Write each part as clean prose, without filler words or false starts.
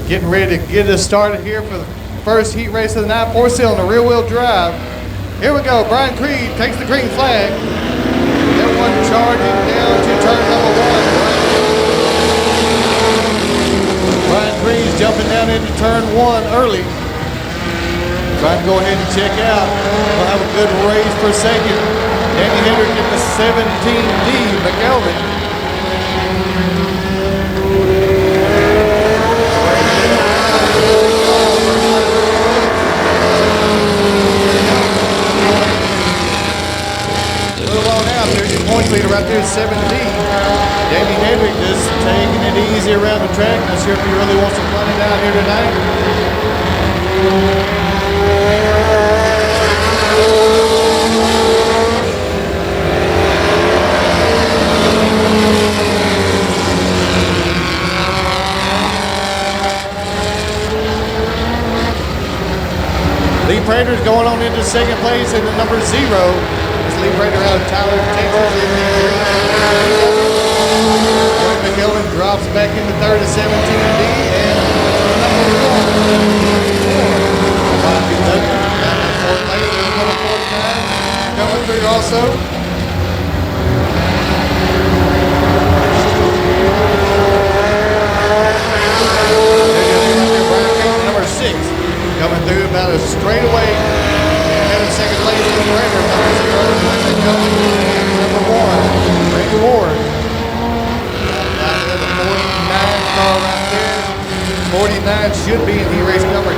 Getting ready to get us started here for the first heat race of the night. Four-cylinder rear-wheel drive. Here we go. Brian Creed takes the green flag. Everyone charging down to turn number one. Brian Creed's jumping down into turn one early. Trying to go ahead and check out. We'll have a good race for second. Danny Hendrick in the 17D McElvin. Point leader right there is 7D. Danny Hendrick just taking it easy around the track. Not sure if he really wants to run it out here tonight. Lee Prater's going on into second place in the number 0. Lee Prater out of Tyler, Texas. Lloyd McElvin drops back into third at 17D. And number 1. Bobby Douglas out in fourth place. There's number 49 coming through also. Number 6 coming through about a straightaway. Second place in the Prater, number 0, number 1, Randy Ward. Out there, the 49 car right there. 49 should be in heat race number 2.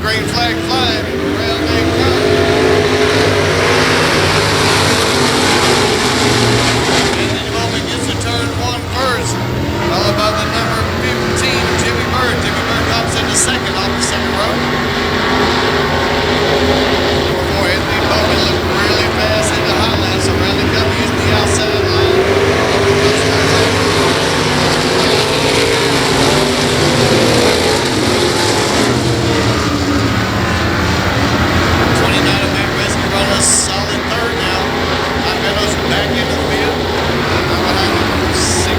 green flag flying. Around they come. And then Bowman gets to turn 1 first, followed by the number 15, Jimmy Bird. Jimmy Bird comes into second off the second row. Number 4, Anthony Bowman looked really fast in the hot laps around the cup using the outside line. 29 of Matt Rescue run a solid third now. Mike Meadows back into the field. Behind number 67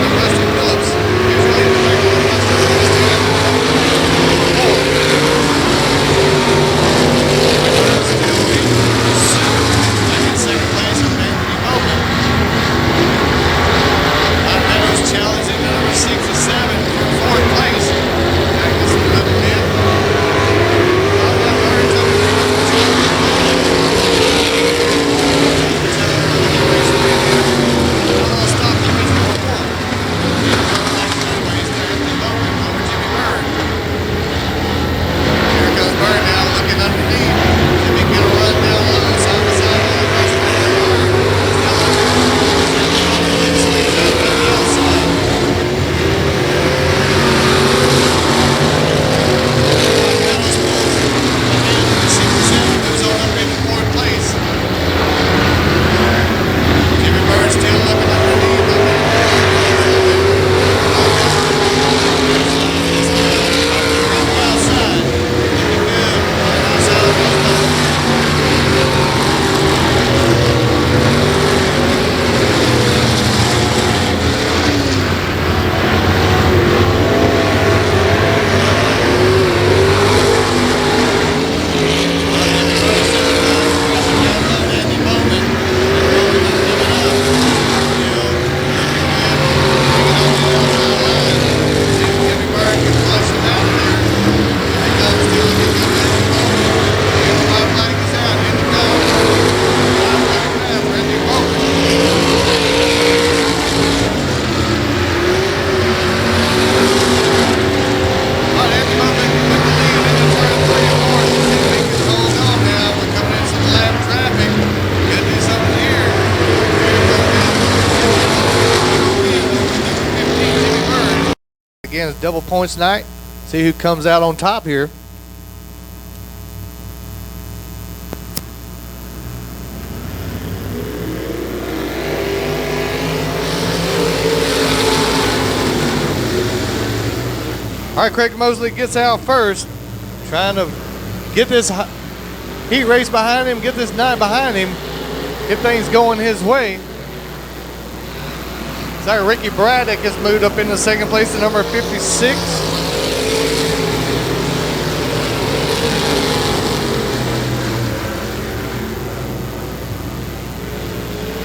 of Rusty Phillips. Usually in the back of the Rusty Phillips to have still in pursuit. Back in second place with Anthony Bowman. Mike Meadows challenging number 67 for 4th place. Back to some good bit. Again, it's double points night. See who comes out on top here. All right, Craig Mosley gets out first, trying to get this heat race behind him, get this night behind him, get things going his way. It's like Ricky Braddock has moved up into second place to number 56.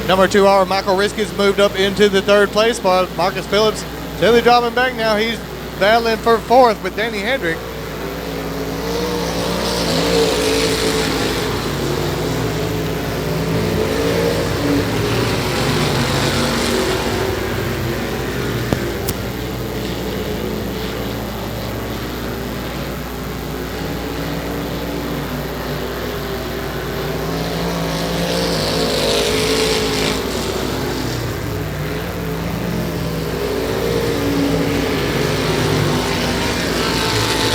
Number 2 hour Michael Risky's moved up into the 3rd place, while Marcus Phillips steadily dropping back now. He's battling for 4th with Danny Hendrick.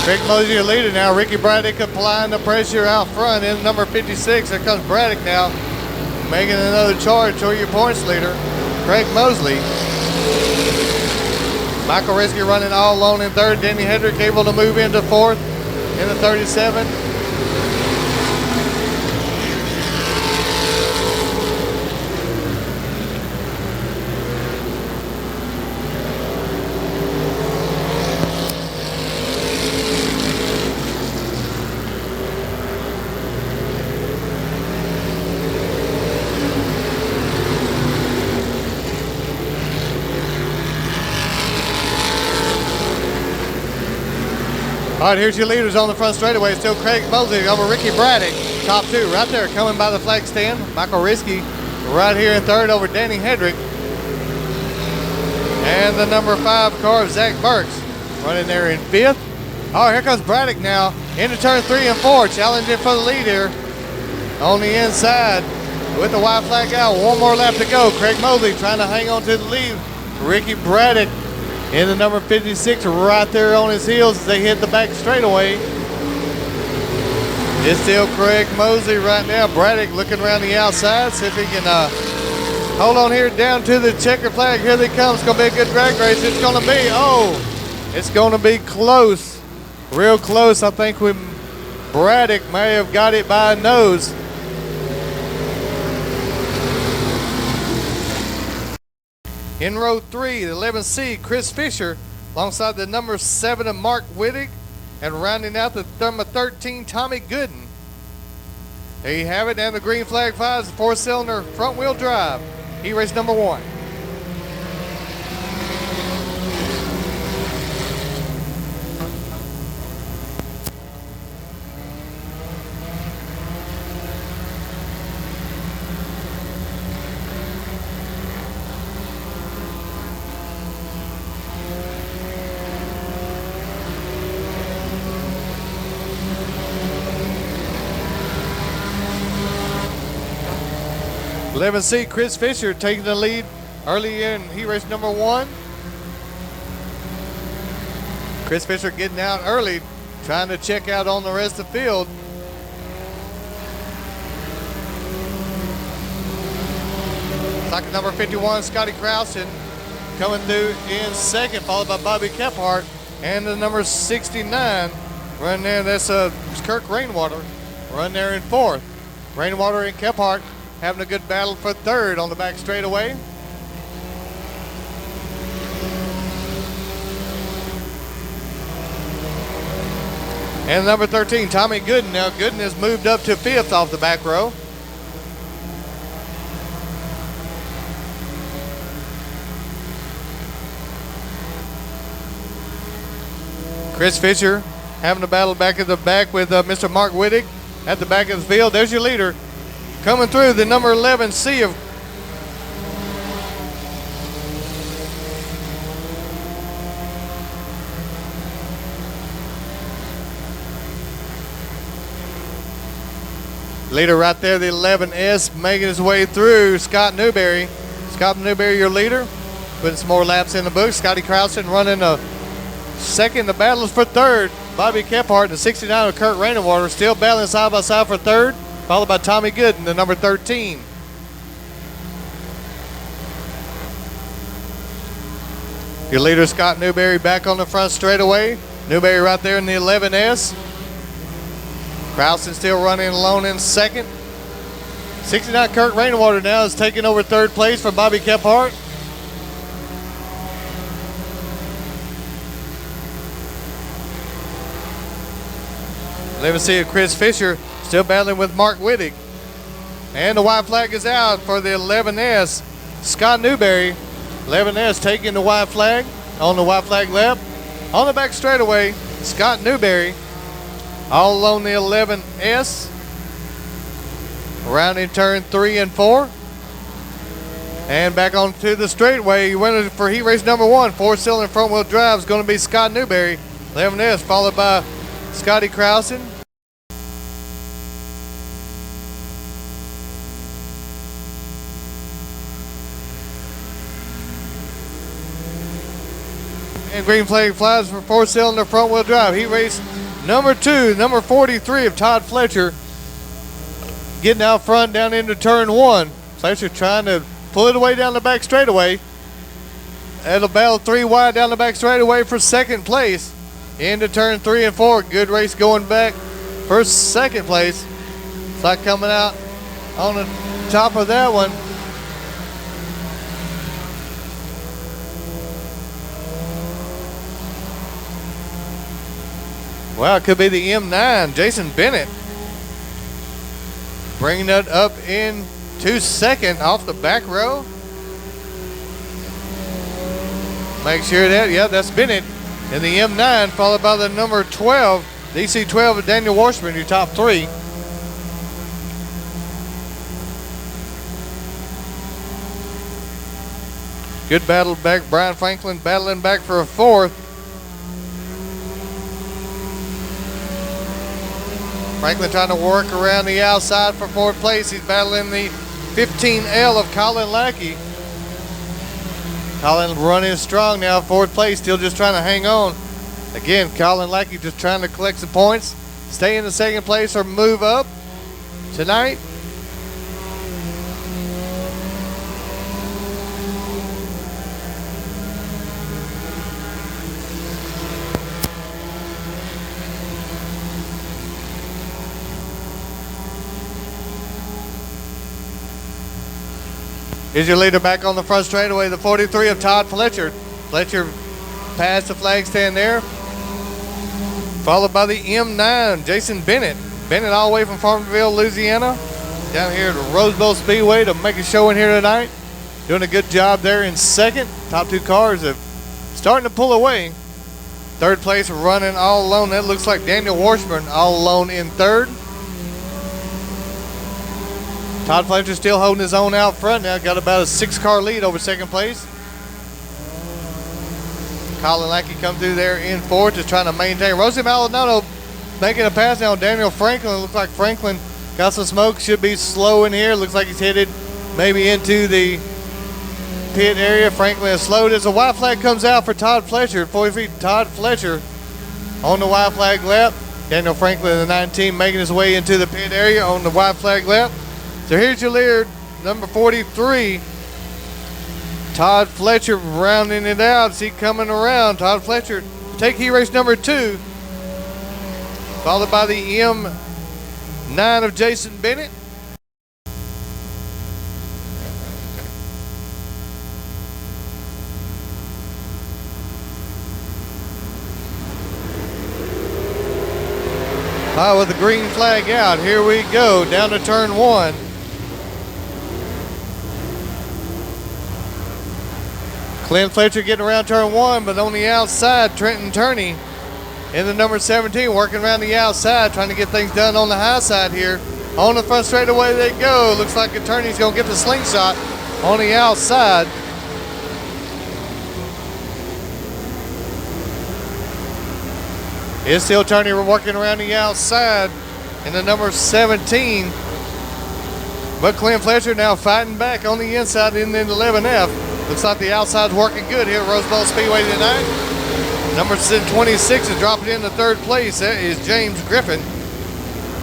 Craig Mosley your leader now. Ricky Braddock applying the pressure out front in number 56. Here comes Braddock now, making another charge toward your points leader, Craig Mosley. Michael Risky running all alone in 3rd. Danny Hendrick able to move into 4th in the 37. All right, here's your leaders on the front straightaway. Still Craig Mosley over Ricky Braddock. Top 2 right there coming by the flag stand. Michael Risky right here in 3rd over Danny Hendrick. And the number 5 car of Zach Burks running there in 5th. Oh, here comes Braddock now into turn 3 and 4, challenging for the lead here on the inside with the white flag out. One more lap to go. Craig Mosley trying to hang on to the lead. Ricky Braddock in the number 56 right there on his heels as they hit the back straightaway. It's still Craig Mosley right now. Braddock looking around the outside, see if he can hold on here down to the checker flag. Here they come. It's going to be a good drag race. It's going to be, it's going to be close. Real close. I think Braddock may have got it by a nose. In row 3, the 11C, Chris Fisher, alongside the number 7 of Mark Wittig, and rounding out the number 13, Tommy Gooden. There you have it, and the green flag flies, the 4-cylinder front-wheel drive. Heat race number 1. C, Chris Fisher taking the lead early in heat race number 1. Chris Fisher getting out early, trying to check out on the rest of the field. Like number 51, Scotty Krausen coming through in second, followed by Bobby Kephart, and the number 69 run there. That's Kirk Rainwater run there in fourth. Rainwater and Kephart having a good battle for third on the back straightaway. And number 13, Tommy Gooden. Now Gooden has moved up to fifth off the back row. Chris Fisher having a battle back at the back with Mr. Mark Wittig at the back of the field. There's your leader. Coming through the number 11C of leader right there, the 11S making his way through, Scott Newberry. Scott Newberry, your leader, putting some more laps in the book. Scotty Krausen running a second. The battle is for third. Bobby Kephart, the 69 of Kurt Rainwater, still battling side by side for third, followed by Tommy Gooden, the number 13. Your leader, Scott Newberry, back on the front straightaway. Newberry right there in the 11S. Krausen still running alone in second. 69 Kurt Rainwater now is taking over third place from Bobby Kephart. Let's see Chris Fisher still battling with Mark Wittig. And the white flag is out for the 11S. Scott Newberry, 11S taking the white flag on the white flag lap. On the back straightaway, Scott Newberry all along the 11S. Around in turn 3 and 4. And back onto the straightaway, winner for heat race number 1, 4-cylinder front wheel drive is going to be Scott Newberry, 11S, followed by Scotty Krausen. And green flag flies for 4-cylinder front wheel drive. Heat race number 2, number 43 of Todd Fletcher, getting out front down into turn 1. Fletcher trying to pull it away down the back straightaway. It'll battle 3 wide down the back straightaway for second place. Into turn 3 and 4. Good race going back for second place. It's like coming out on the top of that one. Well, it could be the M9, Jason Bennett, bringing it up into second off the back row. Make sure that, yeah, that's Bennett in the M9, followed by the number 12, DC12 of Daniel Washburn, your top 3. Good battle back, Brian Franklin battling back for a fourth. Franklin trying to work around the outside for fourth place. He's battling the 15L of Colin Lackey. Colin running strong now, fourth place, still just trying to hang on. Again, Colin Lackey just trying to collect some points, stay in the second place or move up tonight. Here's your leader back on the front straightaway, the 43 of Todd Fletcher. Fletcher past the flag stand there. Followed by the M9, Jason Bennett. Bennett all the way from Farmerville, Louisiana. Down here at the Bowl Speedway to make a show in here tonight. Doing a good job there in second. Top two cars are starting to pull away. Third place running all alone. That looks like Daniel Washburn all alone in third. Todd Fletcher still holding his own out front now. Got about a 6-car lead over second place. Colin Lackey come through there in fourth, just trying to maintain. Rosie Maldonado making a pass now. Daniel Franklin. Looks like Franklin got some smoke. Should be slow in here. Looks like he's headed maybe into the pit area. Franklin is slowed as the white flag comes out for Todd Fletcher. 40 feet, Todd Fletcher on the white flag lap. Daniel Franklin, the 19, making his way into the pit area on the white flag lap. So here's your leader, number 43, Todd Fletcher rounding it out. See coming around. Todd Fletcher take heat race number 2, followed by the M9 of Jason Bennett. With the green flag out, here we go down to turn 1. Clint Fletcher getting around turn 1, but on the outside, Trenton Turney in the number 17, working around the outside, trying to get things done on the high side here. On the front straightaway they go. Looks like Turney's going to get the slingshot on the outside. It's still Turney working around the outside in the number 17. But Clint Fletcher now fighting back on the inside in the 11F. Looks like the outside's working good here at Bowl Speedway tonight. Number 26 is dropping into third place. That is James Griffin.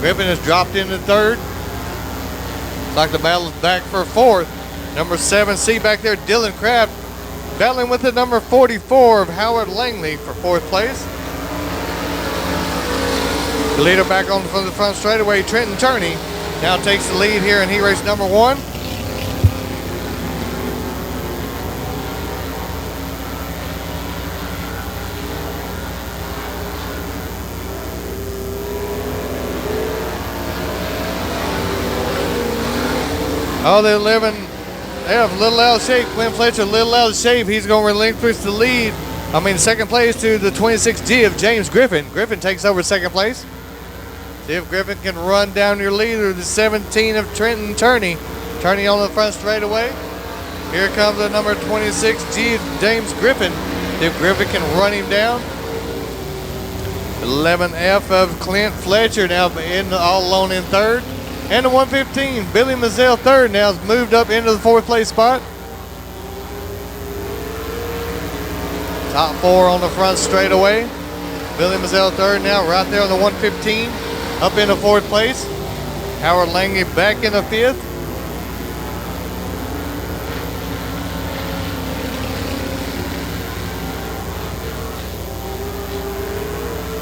Griffin has dropped into third. Looks like the battle's back for fourth. Number 7C back there, Dylan Kraft, battling with the number 44 of Howard Langley for fourth place. The leader back on from the front straightaway, Trenton Turney, now takes the lead here in heat race number 1. Oh, they have a little out of shape. Clint Fletcher a little out of shape. He's going to relinquish the lead. Second place to the 26G of James Griffin. Griffin takes over second place. See if Griffin can run down your leader, the 17 of Trenton Turney. Turney on the front straightaway. Here comes the number 26G of James Griffin. See if Griffin can run him down. 11F of Clint Fletcher now all alone in third. And the 115, Billy Mazzell third now has moved up into the fourth place spot. Top 4 on the front straightaway. Billy Mazzell third now right there on the 115. Up into fourth place. Howard Langley back in the fifth.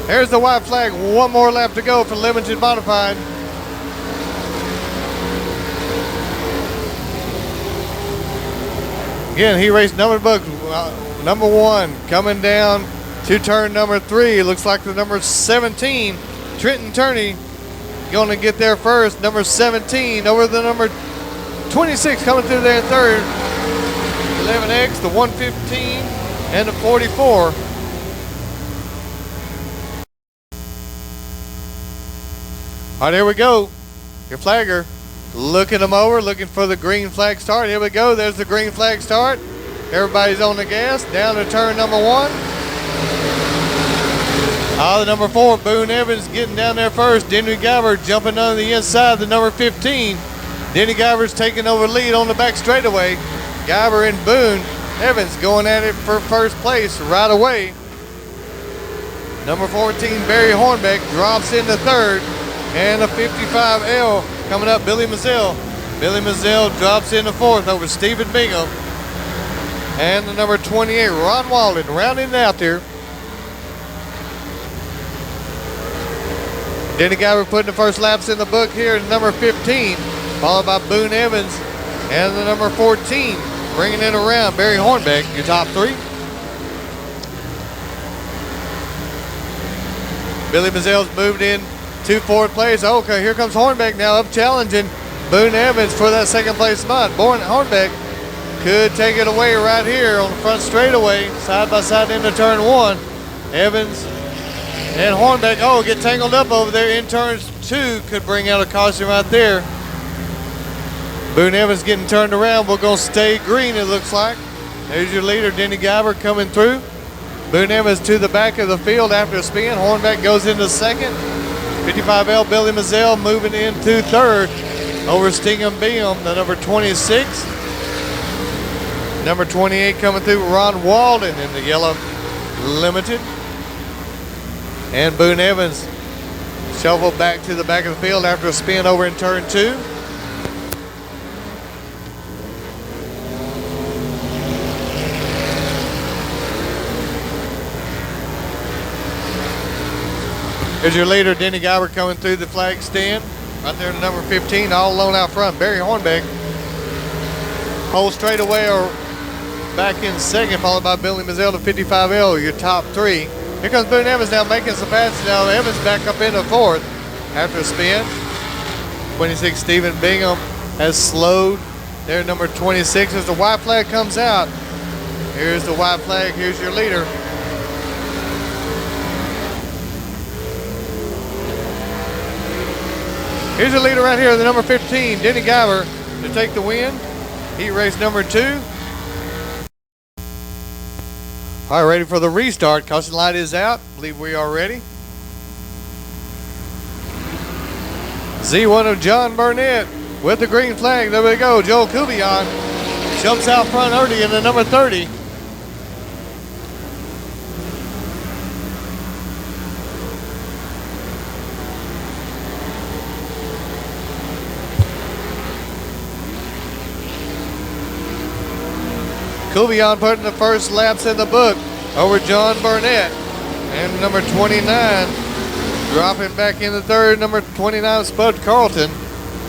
There's the white flag. One more lap to go for limited modified. Again, he raced number 1 coming down to turn number 3. It looks like the number 17, Trenton Turney, going to get there first. Number 17 over the number 26 coming through there in third. 11X, the 115, and the 44. All right, here we go. Your flagger. Looking them over, looking for the green flag start. Here we go. There's the green flag start. Everybody's on the gas. Down to turn number 1. The number 4, Boone Evans getting down there first. Denny Guyver jumping on the inside, the number 15. Denny Guyver's taking over lead on the back straightaway. Guyver and Boone Evans going at it for first place right away. Number 14, Barry Hornbeck drops into third. And the 55L coming up, Billy Mazzell. Billy Mazzell drops into fourth over Stephen Bingham. And the number 28, Ron Walden, rounding it out there. Denny Guyver putting the first laps in the book here, number 15, followed by Boone Evans and the number 14, bringing it around, Barry Hornbeck, your top 3. Billy Mazzell's moved in to fourth place. Okay, here comes Hornbeck now up challenging Boone Evans for that second place spot. Hornbeck could take it away right here on the front straightaway, side by side into turn 1. Evans and Hornbeck, get tangled up over there in turns 2. Could bring out a caution right there. Boone Evans getting turned around. We're going to stay green, it looks like. There's your leader, Denny Guyver, coming through. Boone Evans to the back of the field after a spin. Hornbeck goes into second. 55L, Billy Mazzell moving into third over Stingham Bingham, the number 26. Number 28 coming through, Ron Walden in the yellow limited. And Boone Evans shuffled back to the back of the field after a spin over in turn 2. Here's your leader, Denny Guyver, coming through the flag stand. Right there, number 15, all alone out front. Barry Hornbeck holds straight away or back in second, followed by Billy Mazzell to 55L, your top 3. Here comes Boone Evans now making some passes now. Evans back up into fourth after a spin. 26, Stephen Bingham has slowed. There, number 26, as the white flag comes out. Here's the white flag. Here's your leader. Here's your leader right here, the number 15, Denny Guyver, to take the win. Heat race number 2. All right, ready for the restart. Caution light is out. I believe we are ready. Z1 of John Burnett with the green flag. There we go. Joel Kubion jumps out front early in the number 30. Kubion putting the first laps in the book over John Burnett. And number 29 dropping back in the third. Number 29, Spud Carlton,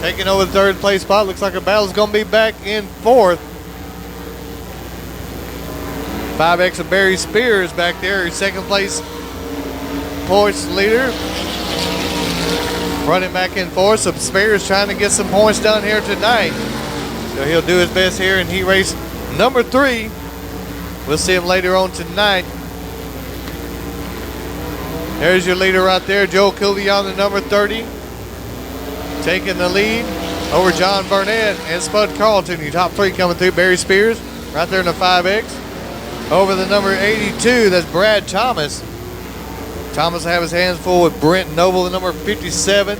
taking over the third place spot. Looks like a battle's going to be back in fourth. 5X of Barry Spears back there, his second place points leader. Running back in fourth. So Spears trying to get some points done here tonight. So he'll do his best here in heat race number 3. We'll see him later on tonight. There's your leader right there, Joel Kubion, the number 30. Taking the lead over John Burnett and Spud Carlton. Your top 3 coming through. Barry Spears right there in the 5X. Over the number 82, that's Brad Thomas. Thomas will have his hands full with Brent Noble, the number 57.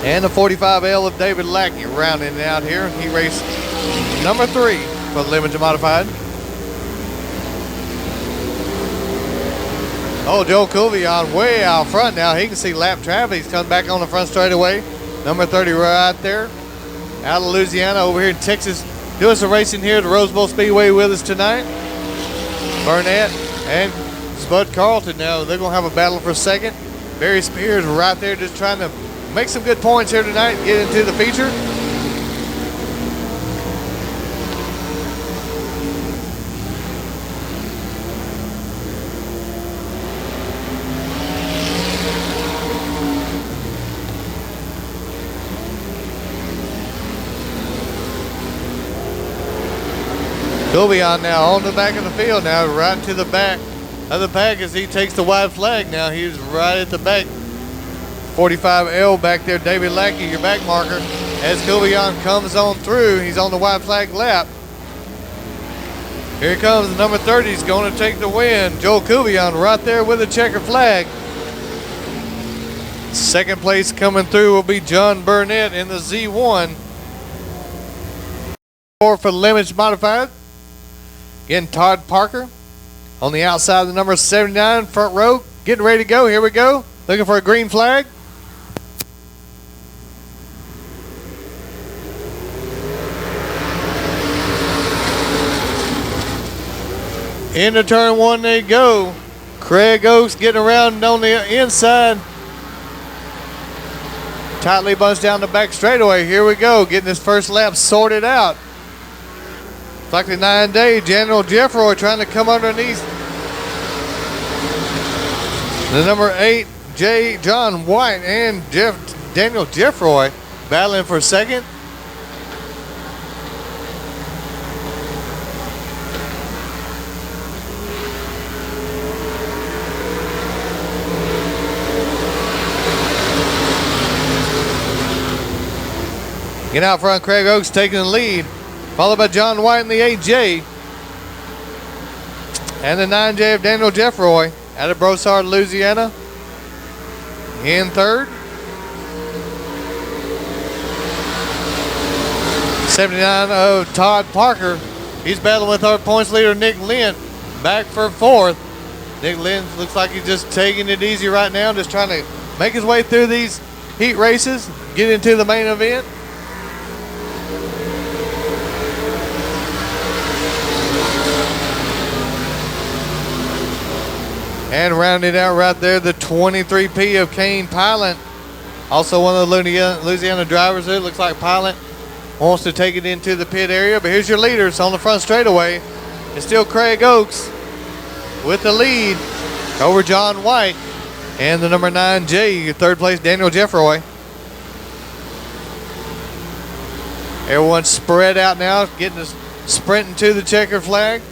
And the 45L of David Lackey rounding it out here. He raced number 3 for the limited modified. Joel Kubion way out front now. He can see lap traffic. He's coming back on the front straightaway. Number 30 right there. Out of Louisiana, over here in Texas, doing some racing here at the Bowl Speedway with us tonight. Burnett and Spud Carlton now. They're going to have a battle for second. Barry Spears right there just trying to make some good points here tonight and get into the feature. Kubion now on the back of the field now, right to the back of the pack as he takes the white flag now. He's right at the back. 45L back there, David Lackey, your back marker. As Kubion comes on through, he's on the white flag lap. Here comes the number 30. He's going to take the win. Joel Kubion right there with a checker flag. Second place coming through will be John Burnett in the Z1. For the Limits Modified. Again, Todd Parker on the outside of the number 79, front row. Getting ready to go. Here we go. Looking for a green flag. Into turn one they go. Craig Oaks getting around on the inside. Tightly bunched down the back straightaway. Here we go. Getting his first lap sorted out. It's like the 9-day. Daniel Jeffroy trying to come underneath. The number 8, John White and Daniel Jeffroy battling for second. Get out front, Craig Oaks taking the lead, followed by John White in the 8J. And the 9J of Daniel Jeffroy out of Broussard, Louisiana, in third. 79 of Todd Parker. He's battling with our points leader, Nick Lynn, back for fourth. Nick Lynn looks like he's just taking it easy right now, just trying to make his way through these heat races, get into the main event. And rounding out right there, the 23P of Kane Pilot. Also one of the Louisiana drivers there. Looks like Pilot wants to take it into the pit area. But here's your leaders on the front straightaway. It's still Craig Oaks with the lead over John White. And the number 9J, third place, Daniel Jeffroy. Everyone's spread out now, getting us sprinting to the checker flag.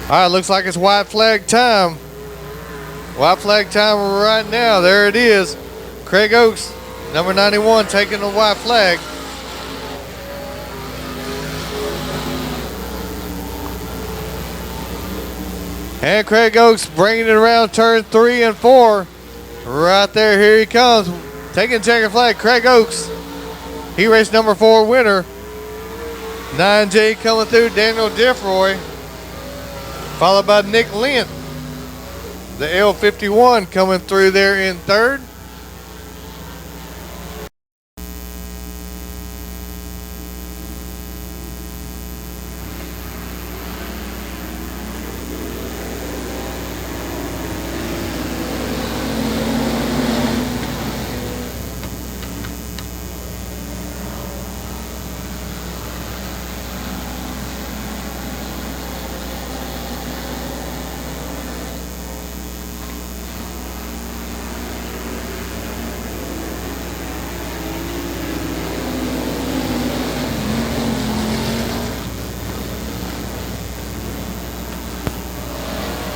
All right, looks like it's white flag time. White flag time right now. There it is. Craig Oaks, number 91, taking the white flag. And Craig Oaks bringing it around turn 3 and 4. Right there, here he comes. Taking checker flag, Craig Oaks. He raced number 4 winner. 9J coming through, Daniel Jeffroy. Followed by Nick Lynn. The L51 coming through there in third.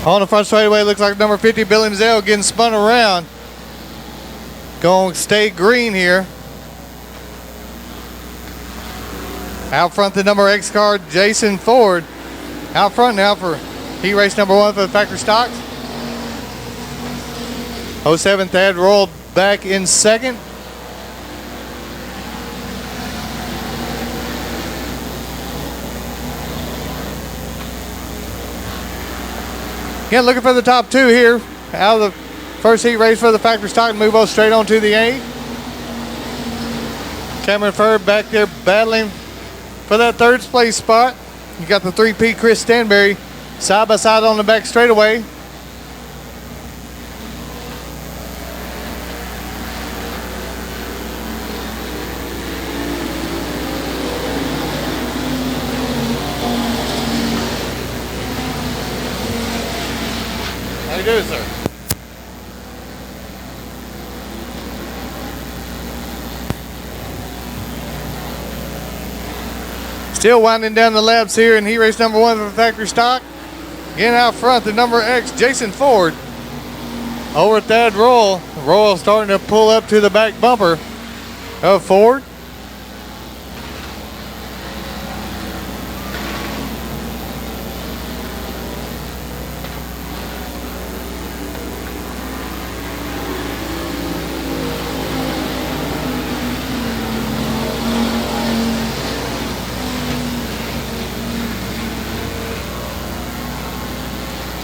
On the front straightaway, looks like number 50, Billy Mazzell, getting spun around. Going to stay green here. Out front, the number X car, Jason Ford. Out front now for heat race number 1 for the factory stocks. 07 Thad rolled back in second. Again, looking for the top 2 here. Out of the first heat race for the factory stock, move on straight on to the 8. Cameron Furr back there battling for that third place spot. You got the 3P Chris Stanberry side by side on the back straightaway. do, sir. Still winding down the laps here in heat race number 1 for factory stock. Again out front, the number X, Jason Ford. Over Thad Royal. Royal starting to pull up to the back bumper of Ford.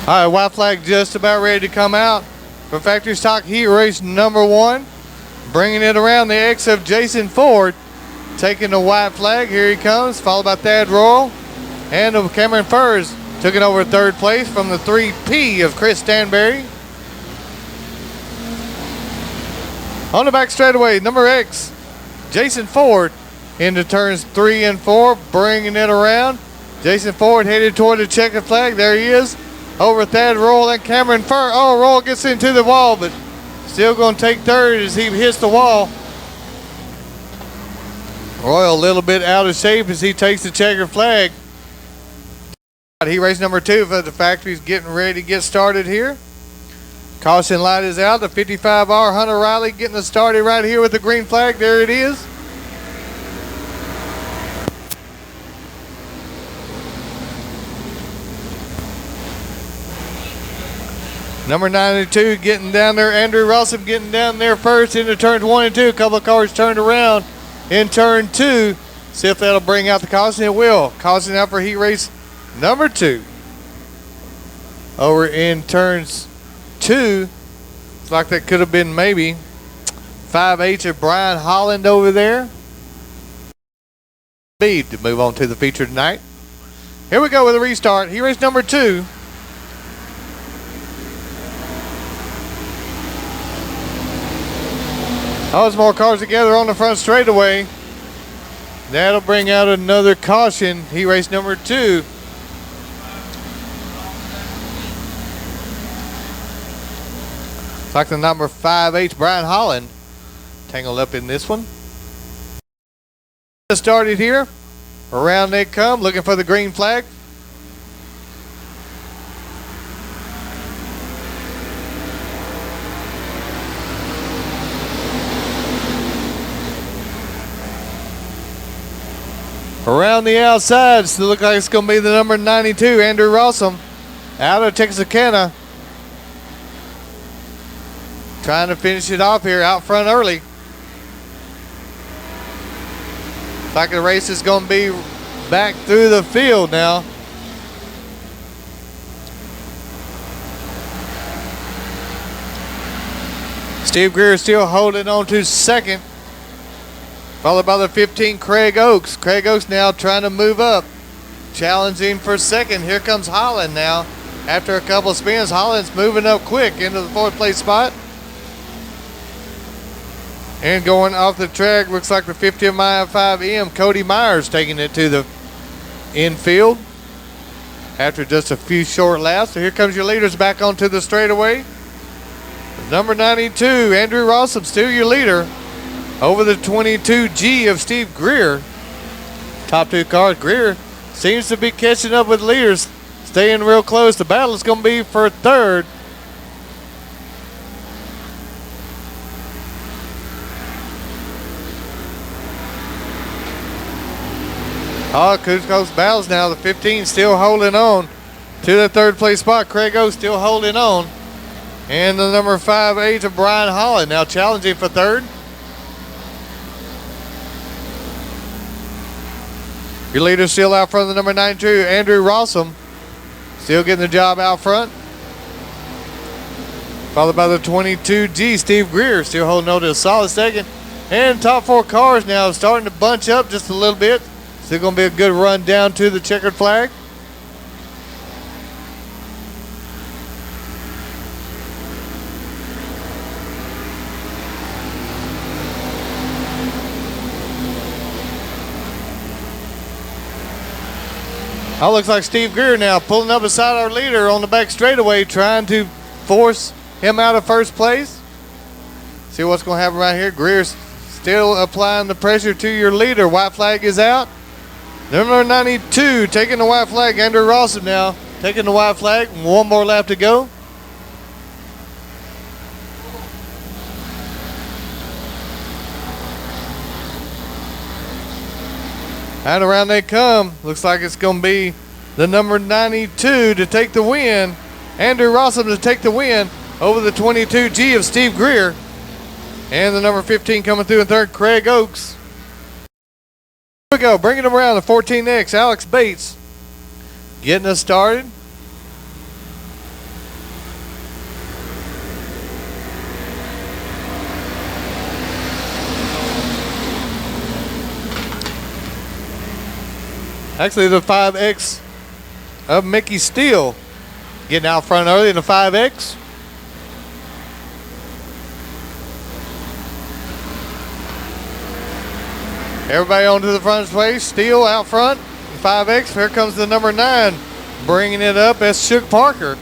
All right, white flag just about ready to come out for factory stock heat race number 1. Bringing it around, the X of Jason Ford, taking the white flag. Here he comes, followed by Thad Royal. And Cameron Furs took it over 3rd place from the 3P of Chris Stanberry. On the back straightaway, number X, Jason Ford, into turns 3 and 4, bringing it around. Jason Ford headed toward the checkered flag. There he is. Over Thad Royal and Cameron Fur. Oh, Royal gets into the wall, but still going to take 3rd as he hits the wall. Royal a little bit out of shape as he takes the checkered flag. Heat race number 2 for the factory's getting ready to get started here. Caution light is out. The 55R Hunter Riley getting us started right here with the green flag. There it is. Number 92 getting down there. Andrew Rossum getting down there first into turns 1 and 2. A couple of cars turned around in turn 2. See if that'll bring out the caution. It will. Caution out for heat race number 2. Over in turns 2. Looks like that could have been maybe 5H of Brian Holland over there. Speed to move on to the feature tonight. Here we go with a restart. Heat race number 2. Oh, there's more cars together on the front straightaway. That'll bring out another caution. Heat race number 2. It's like the number 5H, Brian Holland, tangled up in this one. Started here. Around they come, looking for the green flag. Around the outside, so it looks like it's going to be the number 92, Andrew Rossum, out of Texarkana. Trying to finish it off here out front early. Looks like the race is going to be back through the field now. Steve Greer still holding on to 2nd. Followed by the 15, Craig Oakes. Craig Oakes now trying to move up. Challenging for 2nd. Here comes Holland now. After a couple of spins, Holland's moving up quick into the 4th place spot. And going off the track, looks like the 50 mile 5M, Cody Myers taking it to the infield after just a few short laps. So here comes your leaders back onto the straightaway. Number 92, Andrew Rossum, still your leader. Over the 22G of Steve Greer. Top 2 cars. Greer seems to be catching up with leaders. Staying real close. The battle is going to be for 3rd. Oh, Cusco's battles now. The 15 still holding on to the 3rd place spot. Craig O still holding on. And the number 5H of Brian Holland now challenging for 3rd. Your leader still out front, the number 92, Andrew Rossum. Still getting the job out front. Followed by the 22G, Steve Greer, still holding on to a solid 2nd. And top 4 cars now starting to bunch up just a little bit. Still going to be a good run down to the checkered flag. Oh, looks like Steve Greer now pulling up beside our leader on the back straightaway, trying to force him out of first place. See what's going to happen right here. Greer's still applying the pressure to your leader. White flag is out. Number 92 taking the white flag. Andrew Rawson now taking the white flag. One more lap to go. And around they come. Looks like it's going to be the number 92 to take the win. Andrew Rawson to take the win over the 22G of Steve Greer. And the number 15 coming through in third, Craig Oakes. Here we go, bringing them around, the 14X, Alex Bates getting us started. Actually, the 5X of Mickey Steele getting out front early in the 5X. Everybody onto the front space. Steele out front, 5X. Here comes the number 9, bringing it up. That's Shook Parker.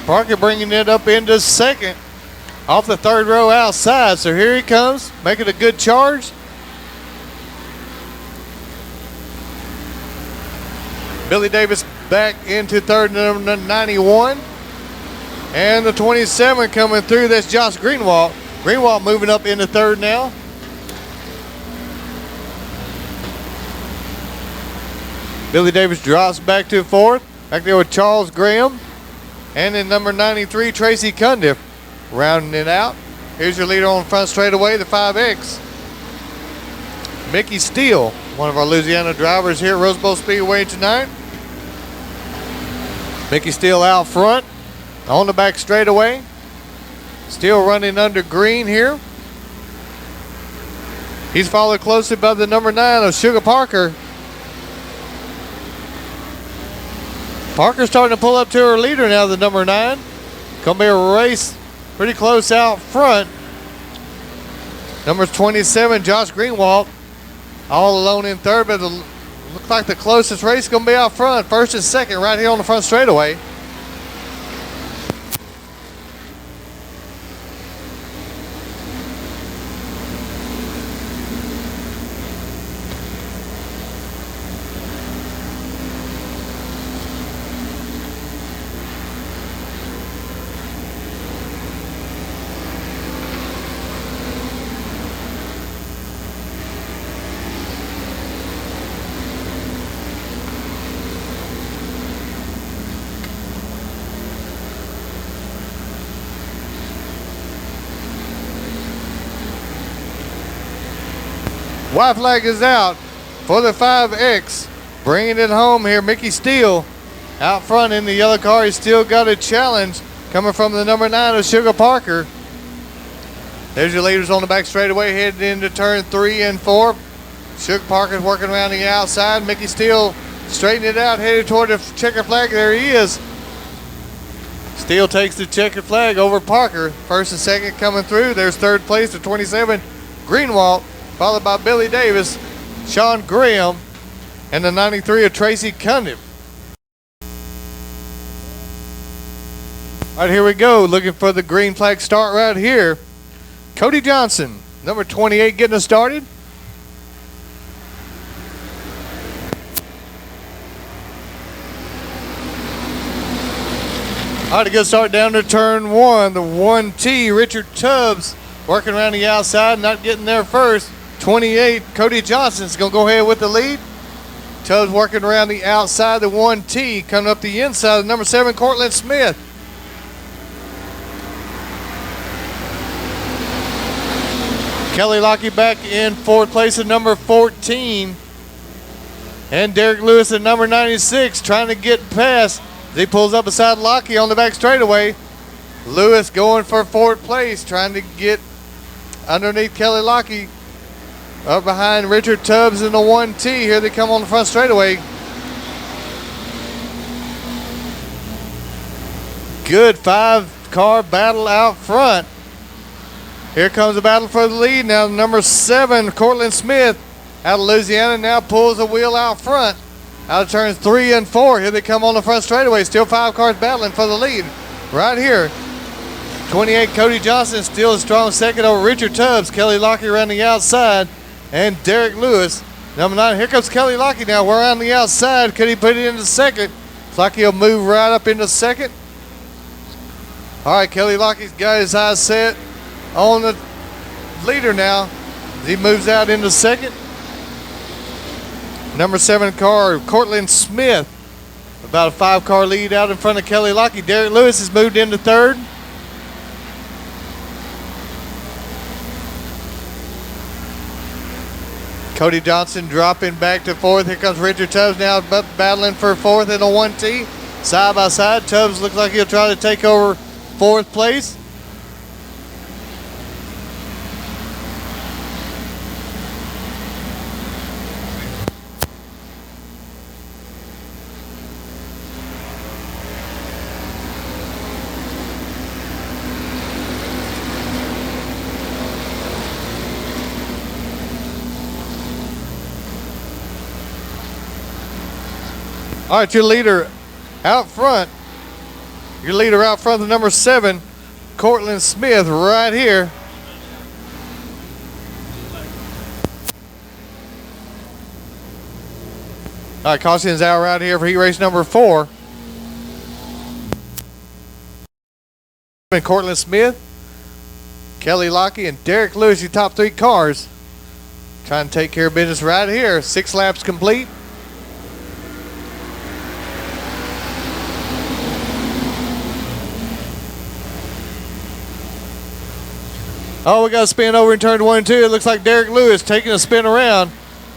Parker bringing it up into second, off the third row outside. So here he comes, making a good charge. Billy Davis back into third, number 91. And the 27 coming through, that's Josh Greenwald. Greenwald moving up into third now. Billy Davis drops back to fourth. Back there with Charles Graham. And then number 93, Tracy Cundiff, rounding it out. Here's your leader on front straightaway, the 5X. Mickey Steele, one of our Louisiana drivers here at Rose Bowl Speedway tonight. Mickey Steele out front, on the back straightaway. Steele running under green here. He's followed closely by the number 9 of Sugar Parker. Parker's starting to pull up to her leader now, the number 9. Gonna be a race pretty close out front. Number 27, Josh Greenwald, all alone in third, but looks like the closest race gonna be out front. First and second right here on the front straightaway. White flag is out for the 5X. Bringing it home here, Mickey Steele out front in the yellow car. He's still got a challenge coming from the number 9 of Sugar Parker. There's your leaders on the back straightaway heading into turn 3 and 4. Sugar Parker's working around the outside. Mickey Steele straightening it out, headed toward the checker flag. There he is. Steele takes the checker flag over Parker. First and second coming through. There's third place to 27, Greenwald, followed by Billy Davis, Sean Graham, and the 93 of Tracy Cundiff. All right, here we go. Looking for the green flag start right here. Cody Johnson, number 28, getting us started. All right, a good start down to turn 1. The 1T, Richard Tubbs, working around the outside, not getting there first. 28, Cody Johnson's going to go ahead with the lead. Tubbs working around the outside, the 1T, coming up the inside, the number 7, Cortland Smith. Kelly Lockie back in fourth place at number 14. And Derek Lewis at number 96 trying to get past. He pulls up beside Lockie on the back straightaway. Lewis going for fourth place, trying to get underneath Kelly Lockie. Up behind Richard Tubbs in the 1T. Here they come on the front straightaway. Good 5-car battle out front. Here comes the battle for the lead. Now number 7, Cortland Smith out of Louisiana, now pulls a wheel out front. Out of turns 3 and 4. Here they come on the front straightaway. Still 5 cars battling for the lead. Right here. 28, Cody Johnson still a strong second over Richard Tubbs. Kelly Lockett around the outside, and Derek Lewis. Number 9, here comes Kelly Lockett now. We're on the outside. Could he put it into second? Looks like he'll move right up into second. All right, Kelly Lockett's got his eyes set on the leader now. He moves out into second. Number 7 car, Cortland Smith. About a 5-car lead out in front of Kelly Lockett. Derek Lewis has moved into third. Cody Johnson dropping back to fourth. Here comes Richard Tubbs now battling for fourth in a 1T. Side by side, Tubbs looks like he'll try to take over fourth place. All right, your leader out front. Your leader out front, the number 7, Cortland Smith, right here. All right, caution's out right here for heat race number 4. And Cortland Smith, Kelly Lockett, and Derek Lewis, your top 3 cars. Trying to take care of business right here. 6 laps complete. Oh, we got to spin over in turn 1 and 2. It looks like Derek Lewis taking a spin around.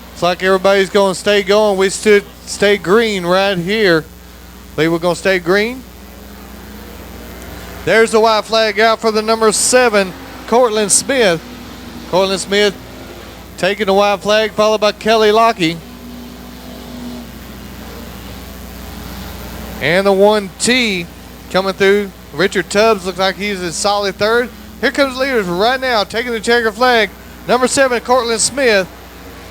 Looks like everybody's going to stay going. We should stay green right here. I believe we're going to stay green. There's the white flag out for the number 7, Cortland Smith. Cortland Smith taking the white flag, followed by Kelly Lockett. And the 1T coming through. Richard Tubbs looks like he's a solid third. Here comes leaders right now, taking the checker flag. Number 7, Cortland Smith,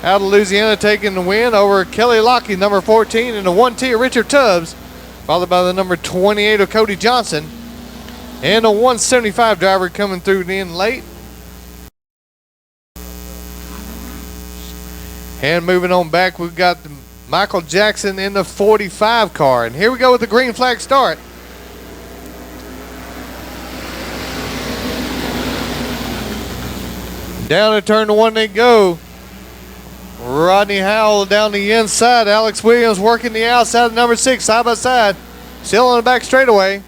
out of Louisiana, taking the win over Kelly Lockett, number 14, and the 1T of Richard Tubbs, followed by the number 28 of Cody Johnson, and the 175 driver coming through in late. And moving on back, we've got Michael Jackson in the 45 car. And here we go with the green flag start. Down to turn 1 they go. Rodney Howell down the inside. Alex Williams working the outside of number 6, side by side. Still on the back straightaway.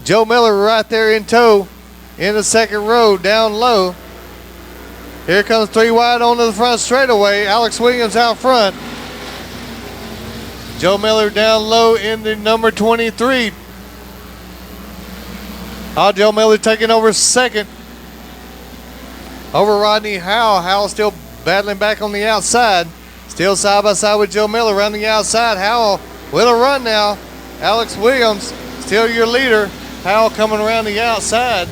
Joe Miller right there in tow in the second row, down low. Here comes 3 wide onto the front straightaway. Alex Williams out front. Joe Miller down low in the number 23. Joe Miller taking over second. Over Rodney Howell. Howell still battling back on the outside. Still side by side with Joe Miller around the outside. Howell with a run now. Alex Williams still your leader. Howell coming around the outside.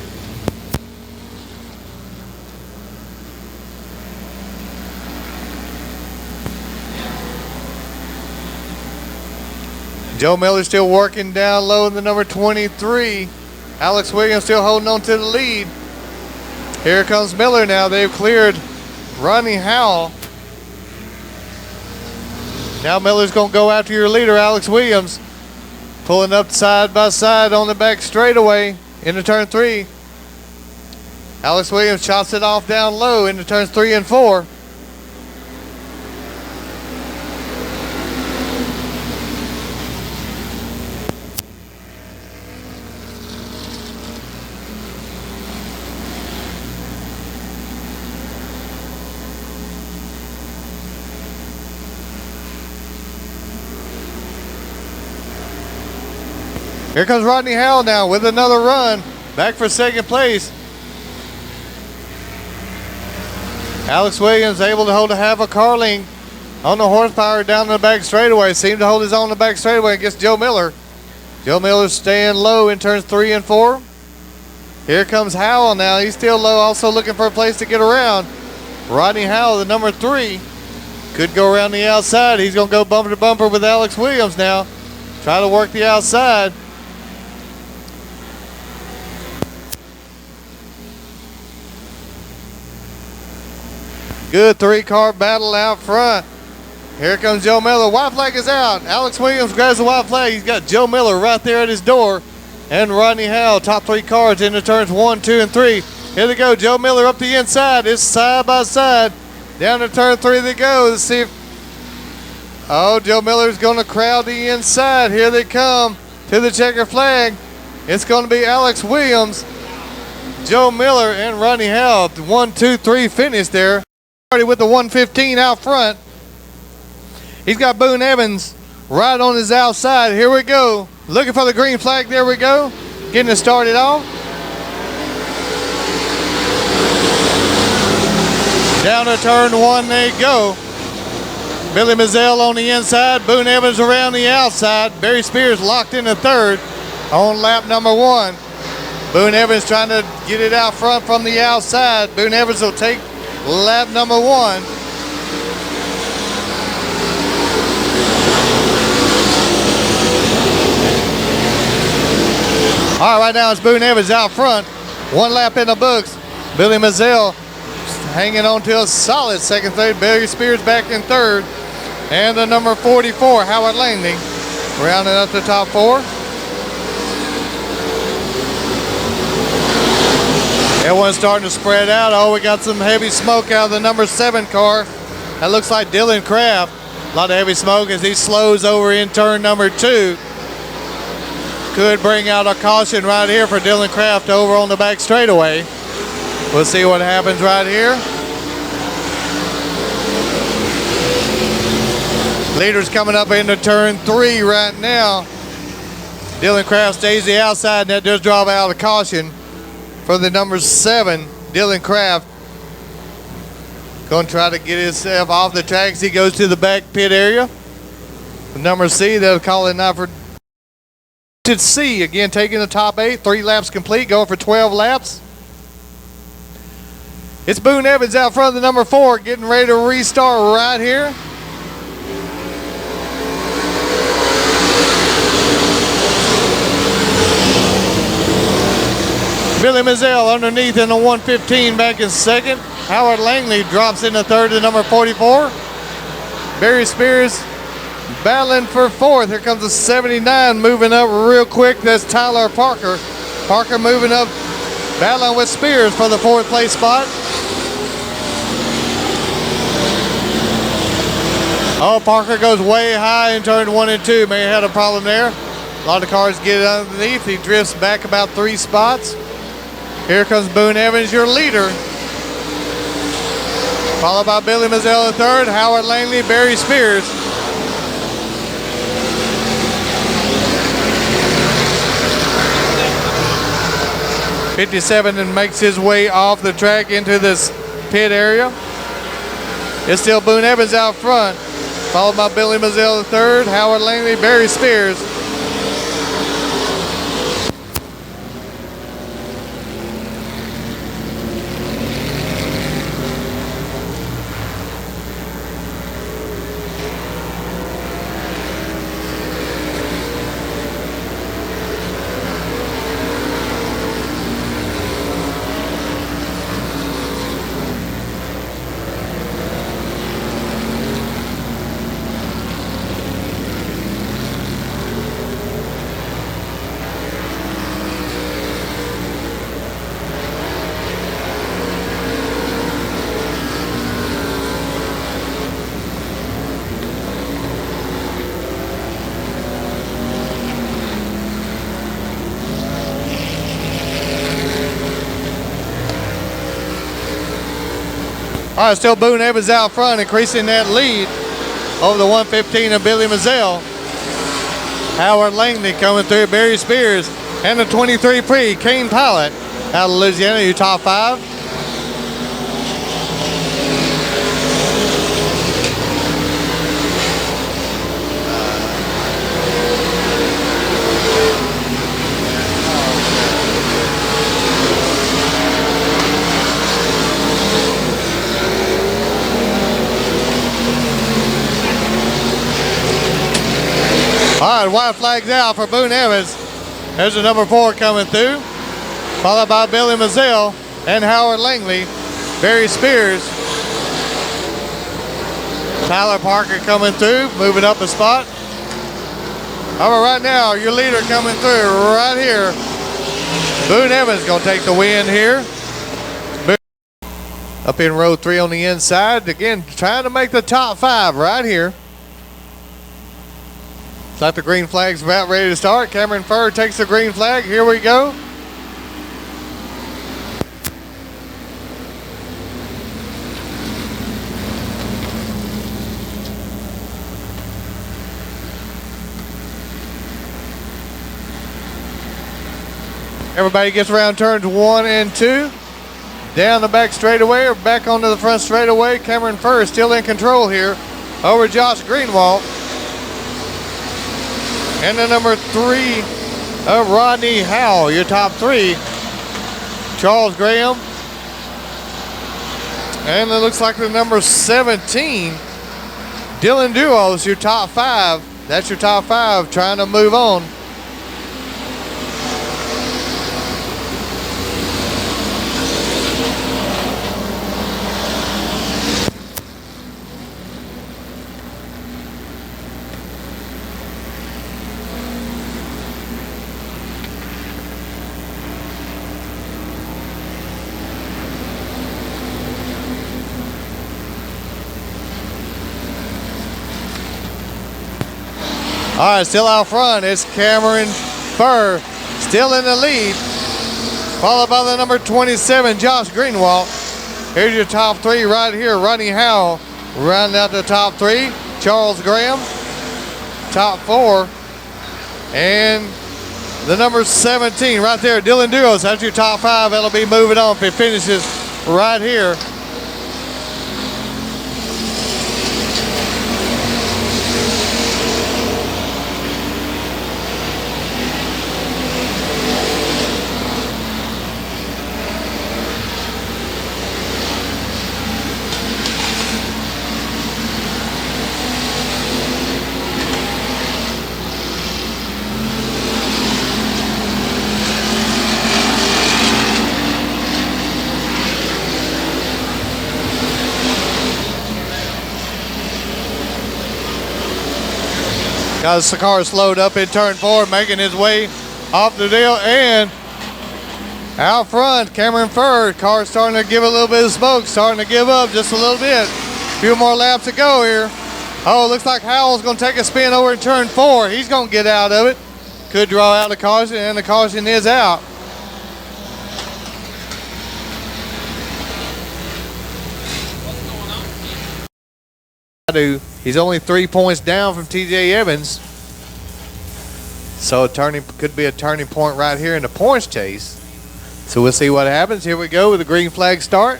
Joe Miller still working down low in the number 23. Alex Williams still holding on to the lead. Here comes Miller now. They've cleared Rodney Howell. Now Miller's going to go after your leader, Alex Williams. Pulling up side by side on the back straightaway into turn 3. Alex Williams chops it off down low into turns 3 and 4. Here comes Rodney Howell now with another run. Back for second place. Alex Williams able to hold a half a car length on the horsepower down the back straightaway. Seemed to hold his own in the back straightaway against Joe Miller. Joe Miller staying low in turns 3 and 4. Here comes Howell now. He's still low, also looking for a place to get around. Rodney Howell, the number 3, could go around the outside. He's going to go bumper to bumper with Alex Williams now. Try to work the outside. Good three-car battle out front. Here comes Joe Miller. White flag is out. Alex Williams grabs the white flag. He's got Joe Miller right there at his door. And Rodney Howell, top three cars into turns 1, 2, and 3. Here they go. Joe Miller up the inside. It's side by side. Down to turn 3 they go. Let's see if... Oh, Joe Miller's going to crowd the inside. Here they come to the checker flag. It's going to be Alex Williams, Joe Miller, and Rodney Howell. 1, 2, 3 finish there. With the 115 out front. He's got Boone Evans right on his outside. Here we go. Looking for the green flag. There we go. Getting it started off. Down to turn 1 they go. Billy Mazzell on the inside. Boone Evans around the outside. Barry Spears locked in the third on lap number 1. Boone Evans trying to get it out front from the outside. Boone Evans will take lap number 1. All right, right now it's Boone Evans out front. 1 lap in the books. Billy Mazzell hanging on to a solid second, third. Barry Spears back in third. And the number 44, Howard Langley, rounding up the top 4. Everyone's starting to spread out. Oh, we got some heavy smoke out of the number 7 car. That looks like Dylan Kraft. A lot of heavy smoke as he slows over in turn number 2. Could bring out a caution right here for Dylan Kraft over on the back straightaway. We'll see what happens right here. Leaders coming up into turn 3 right now. Dylan Kraft stays the outside, and that does draw out a caution for the number 7, Dylan Kraft. Going to try to get himself off the track as he goes to the back pit area. The number C, they'll call it now for C. Again, taking the top 8, 3 laps complete, going for 12 laps. It's Boone Evans out front of the number 4, getting ready to restart right here. Billy Mazzell underneath in the 115 back in second. Howard Langley drops into third to number 44. Barry Spears battling for fourth. Here comes the 79 moving up real quick. That's Tyler Parker. Parker moving up, battling with Spears for the 4th place spot. Oh, Parker goes way high in turn 1 and 2. May have had a problem there. A lot of cars get underneath. He drifts back about 3 spots. Here comes Boone Evans, your leader. Followed by Billy Mazzell in third, Howard Langley, Barry Spears. '57 and makes his way off the track into this pit area. It's still Boone Evans out front, followed by Billy Mazzell in third, Howard Langley, Barry Spears. All right, still Boone Evans out front, increasing that lead over the 115 of Billy Mazzell. Howard Langley coming through, Barry Spears, and the 23 Pre, Kane Pilot out of Louisiana, your top 5. All right, white flags out for Boone Evans. There's the number 4 coming through, followed by Billy Mazzell and Howard Langley. Barry Spears Tyler Parker coming through, moving up a spot. All right, right now, your leader coming through right here. Boone Evans going to take the win here. Up in row 3 on the inside. Again, trying to make the top 5 right here. Looks like the green flag's about ready to start. Cameron Furr takes the green flag. Here we go. Everybody gets around turns 1 and 2. Down the back straightaway or back onto the front straightaway. Cameron Furr still in control here over Josh Greenwald. And the number 3 of Rodney Howell, your top 3. Charles Graham. And it looks like the number 17, Dylan Duos, your top 5. That's your top 5 trying to move on. All right, still out front, it's Cameron Furr, still in the lead, followed by the number 27, Josh Greenwald. Here's your top 3 right here. Rodney Howell rounding out the top 3. Charles Graham, top 4. And the number 17 right there, Dylan Duos, that's your top 5. That'll be moving on if it finishes right here. Got the car slowed up in turn 4, making his way off the deal, and out front, Cameron Furr. Car starting to give a little bit of smoke, starting to give up just a little bit. A few more laps to go here. Oh, looks like Howell's going to take a spin over in turn 4. He's going to get out of it. Could draw out the caution, and the caution is out. He's only 3 points down from TJ Evans. So could be a turning point right here in the points chase. So we'll see what happens. Here we go with the green flag start.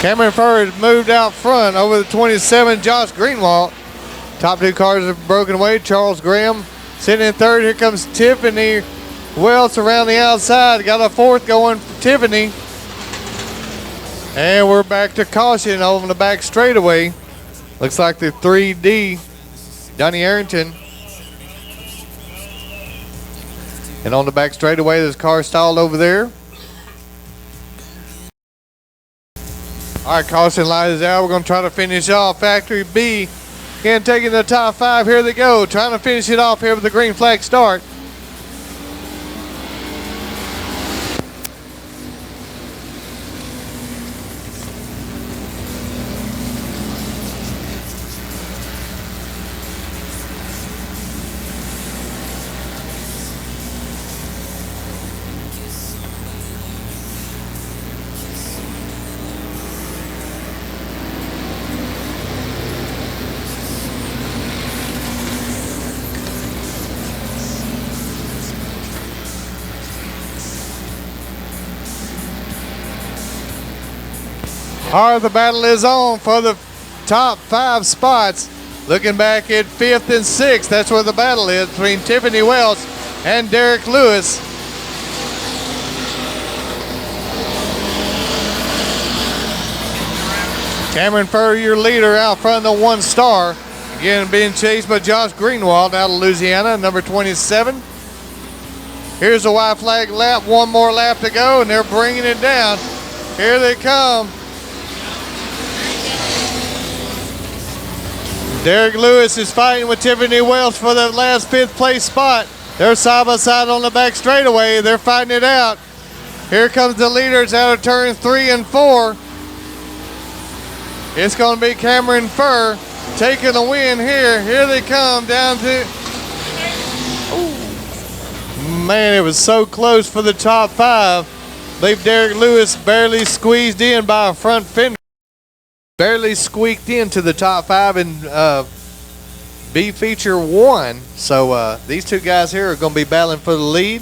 Cameron Furr has moved out front over the 27, Josh Greenwald. Top 2 cars have broken away. Charles Graham sitting in 3rd. Here comes Tiffany Welch around the outside. Got a 4th going for Tiffany. And we're back to caution over the back straightaway. Looks like the 3D, Donnie Arrington. And on the back straightaway, this car stalled over there. All right, caution light is out. We're going to try to finish off Factory B. Again, taking the top 5. Here they go. Trying to finish it off here with the green flag start. All right, the battle is on for the top 5 spots. Looking back at 5th and 6th, that's where the battle is between Tiffany Welch and Derek Lewis. Cameron Furr, your leader, out front of the 1 star. Again, being chased by Josh Greenwald out of Louisiana, number 27. Here's a white flag lap, one more lap to go, and they're bringing it down. Here they come. Derek Lewis is fighting with Tiffany Welch for the last 5th place spot. They're side by side on the back straightaway. They're fighting it out. Here comes the leaders out of turns 3 and 4. It's going to be Cameron Furr taking the win here. Here they come down to... Ooh. Man, it was so close for the top 5. Leave Derek Lewis barely squeezed in by a front fender. Barely squeaked into the top 5 in B feature 1. So these two guys here are going to be battling for the lead.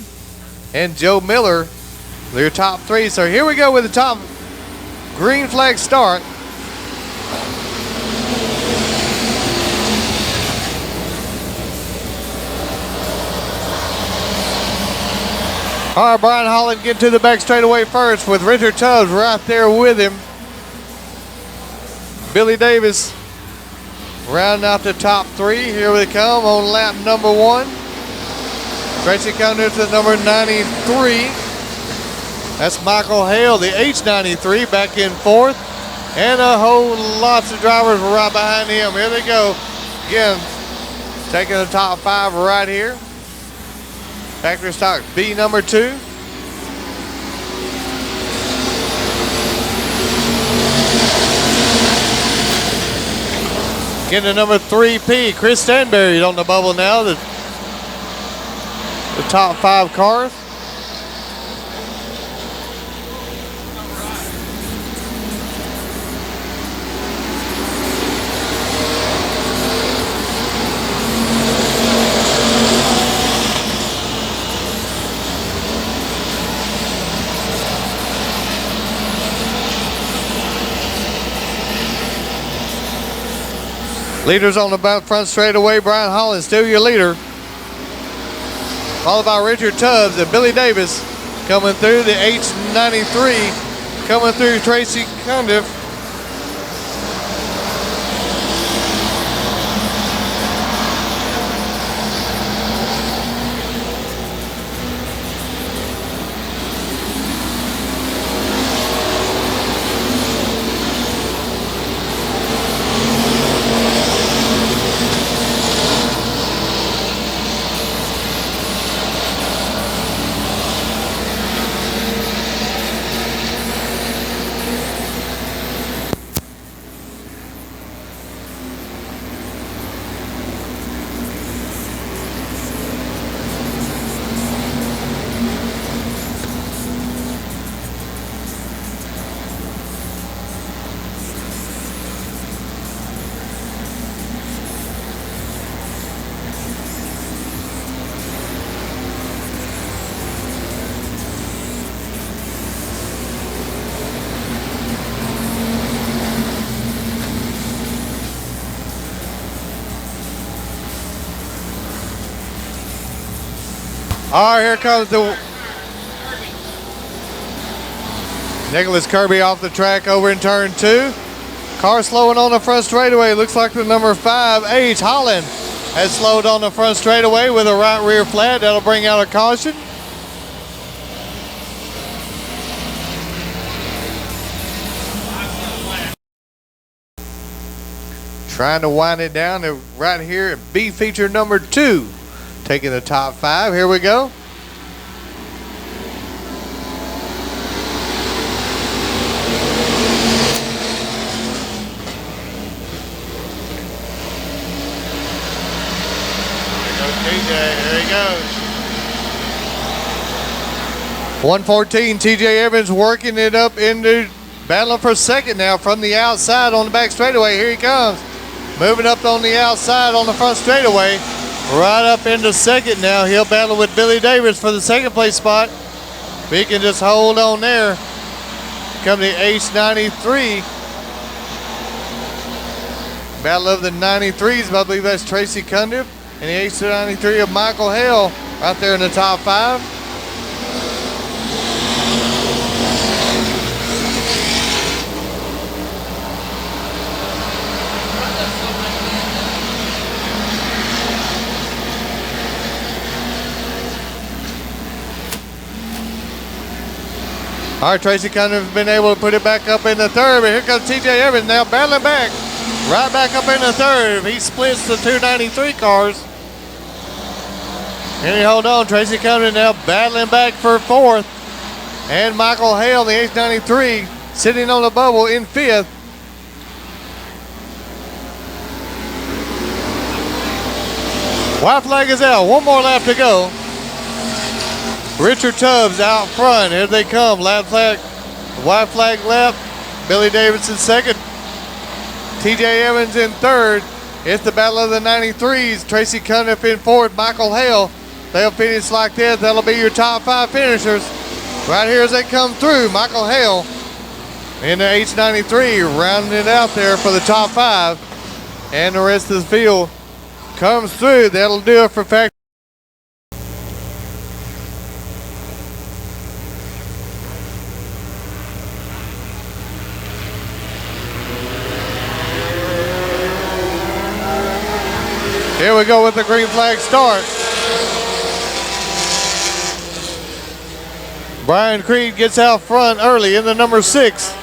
And Joe Miller, their top 3. So here we go with the top green flag start. All right, Brian Holland getting to the back straightaway first with Richard Tubbs right there with him. Billy Davis rounding out the top 3. Here we come on lap number 1. Tracy Cundiff to number 93. That's Michael Hale, the H93, back in 4th. And a whole lots of drivers right behind him. Here they go. Again, taking the top 5 right here. Factory stock B number 2. Getting to number 3P, Chris Stanberry's on the bubble now. The top 5 cars. Leaders on the front straightaway. Brian Holland still your leader. Followed by Richard Tubbs and Billy Davis coming through. The H93 coming through. Tracy Cundiff. All right, here comes the Nicholas Kirby off the track over in turn 2. Car slowing on the front straightaway. Looks like the number 5, H. Holland, has slowed on the front straightaway with a right rear flat. That'll bring out a caution. Trying to wind it down to right here at B feature number 2. Taking the top 5. Here we go. There he goes. 114, TJ Evans working it up into battling for second now from the outside on the back straightaway. Here he comes. Moving up on the outside on the front straightaway. Right up into second now. He'll battle with Billy Davis for the second place spot. If he can just hold on there. Come the H93. Battle of the 93s. I believe that's Tracy Cundiff. And the H93 of Michael Hale right there in the top 5. All right, Tracy Cunningham has been able to put it back up in the third, but here comes TJ Evans now battling back. Right back up in the third. He splits the 293 cars. And he hold on. Tracy Cunningham now battling back for fourth. And Michael Hale, the H93, sitting on the bubble in fifth. White flag is out. One more lap to go. Richard Tubbs out front. Here they come. Lap flag, white flag left. Billy Davidson second. TJ Evans in third. It's the battle of the 93s. Tracy Cunningham in fourth. Michael Hale. They'll finish like this. That'll be your top five finishers. Right here as they come through. Michael Hale in the H93 rounding it out there for the top five. And the rest of the field comes through. That'll do it for Factory. Here we go with the green flag start. Brian Creed gets out front early in the number 6.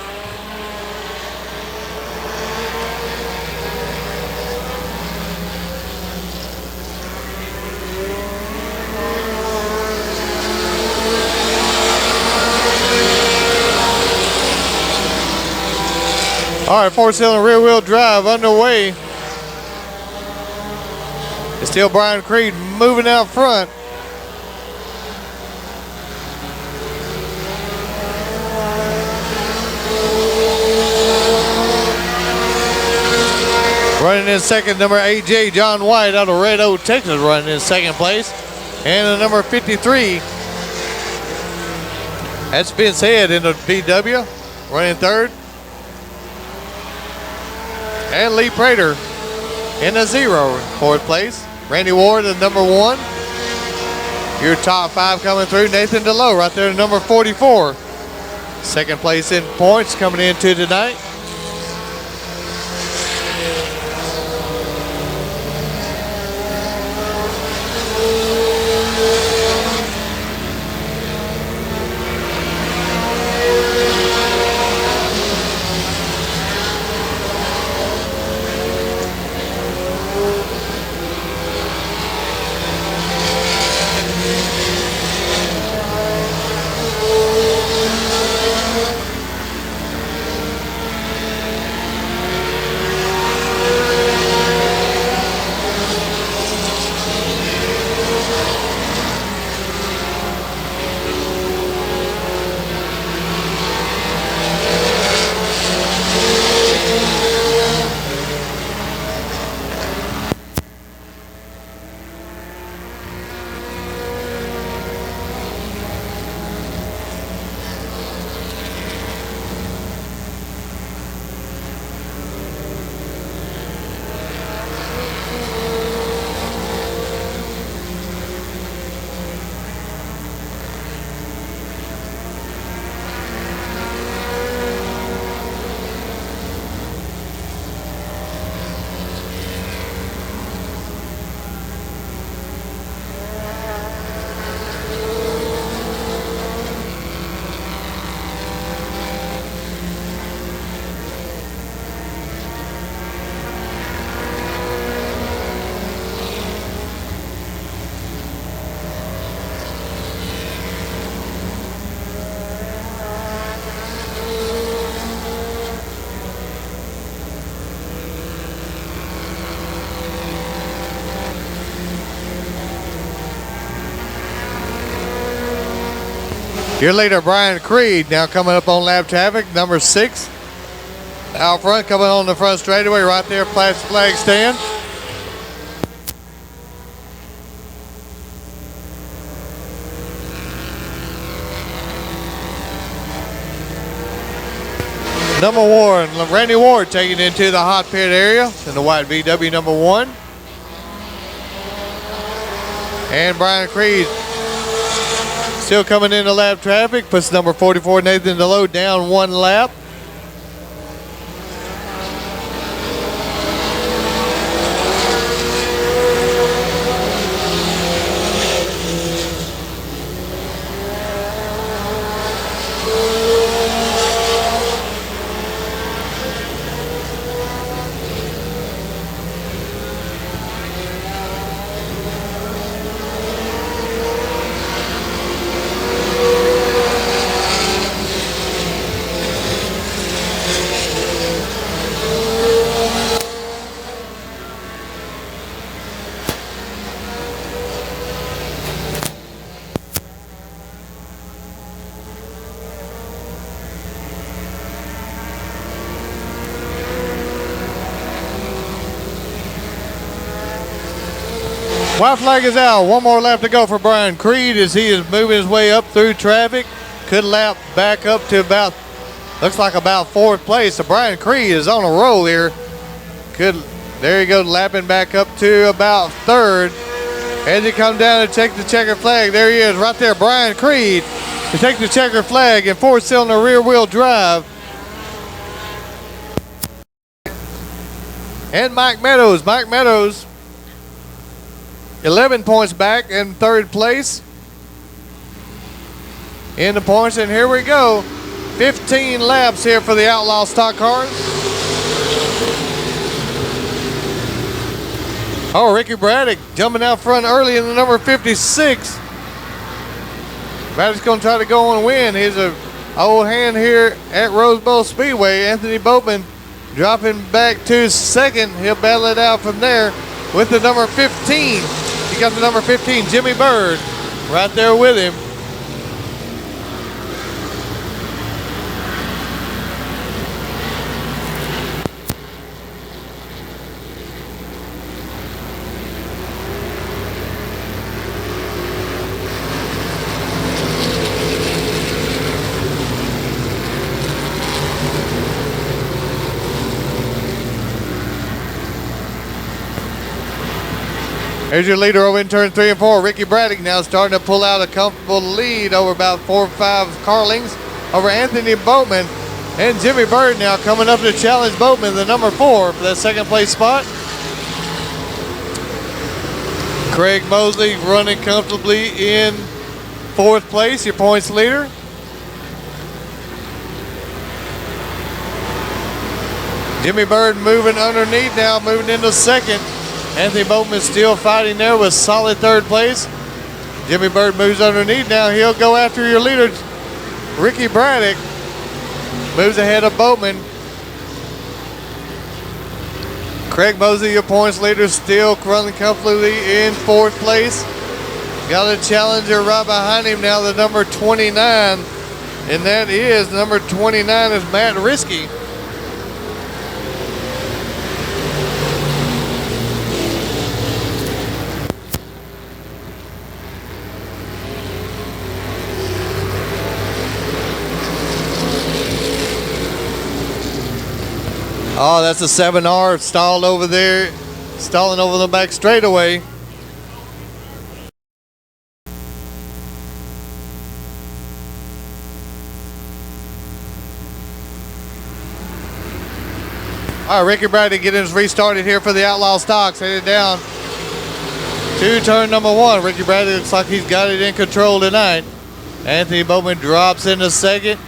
All right, four-cylinder rear-wheel drive underway. It's still Brian Creed moving out front. Running in second, number 8J, John White out of Red Oak, Texas, running in second place. And the number 53, that's Vince Head in the VW, running third. And Lee Prater in the 0, fourth place. Randy Ward in number 1. Your top 5 coming through. Nathan DeLoe right there in number 44. Second place in points coming into tonight. Your leader, Brian Creed, now coming up on lap traffic, number 6. Out front, coming on the front straightaway, right there, plastic flag stand. Number 1, Randy Ward taking it into the hot pit area in the white VW number 1. And Brian Creed still coming into lap traffic, puts number 44 Nathan DeLoe down 1 lap. White flag is out. One more lap to go for Brian Creed as he is moving his way up through traffic. Could lap back up to about, looks like about fourth place. So Brian Creed is on a roll here. There you go, lapping back up to about third. As he comes down to take the checkered flag, there he is right there, Brian Creed, to take the checkered flag in four-cylinder rear-wheel drive. And Mike Meadows, 11 points back in third place in the points. And here we go, 15 laps here for the Outlaw stock cars. Oh, Ricky Braddock jumping out front early in the number 56. Braddock's going to try to go and win. He's an old hand here at Bowl Speedway. Anthony Boatman dropping back to second. He'll battle it out from there with the number 15. He got the number 15, Jimmy Bird, right there with him. Here's your leader over in turn 3 and 4. Ricky Braddock now starting to pull out a comfortable lead over about 4 or 5 car lengths over Anthony Boatman. And Jimmy Bird now coming up to challenge Boatman, the number 4, for that second place spot. Craig Mosley running comfortably in 4th place, your points leader. Jimmy Bird moving underneath now, moving into second. Anthony Boatman still fighting there with solid 3rd place. Jimmy Bird moves underneath now. He'll go after your leader, Ricky Braddock. Moves ahead of Boatman. Craig Mosley, your points leader, still running comfortably in 4th place. Got a challenger right behind him now, the number 29. And that is, number 29 is Matt Risky. Oh, that's a 7R stalled over there, stalling over the back straightaway. All right, Ricky Braddock getting us restarted here for the Outlaw Stocks, headed down to turn number 1. Ricky Braddock looks like he's got it in control tonight. Anthony Boatman drops into second.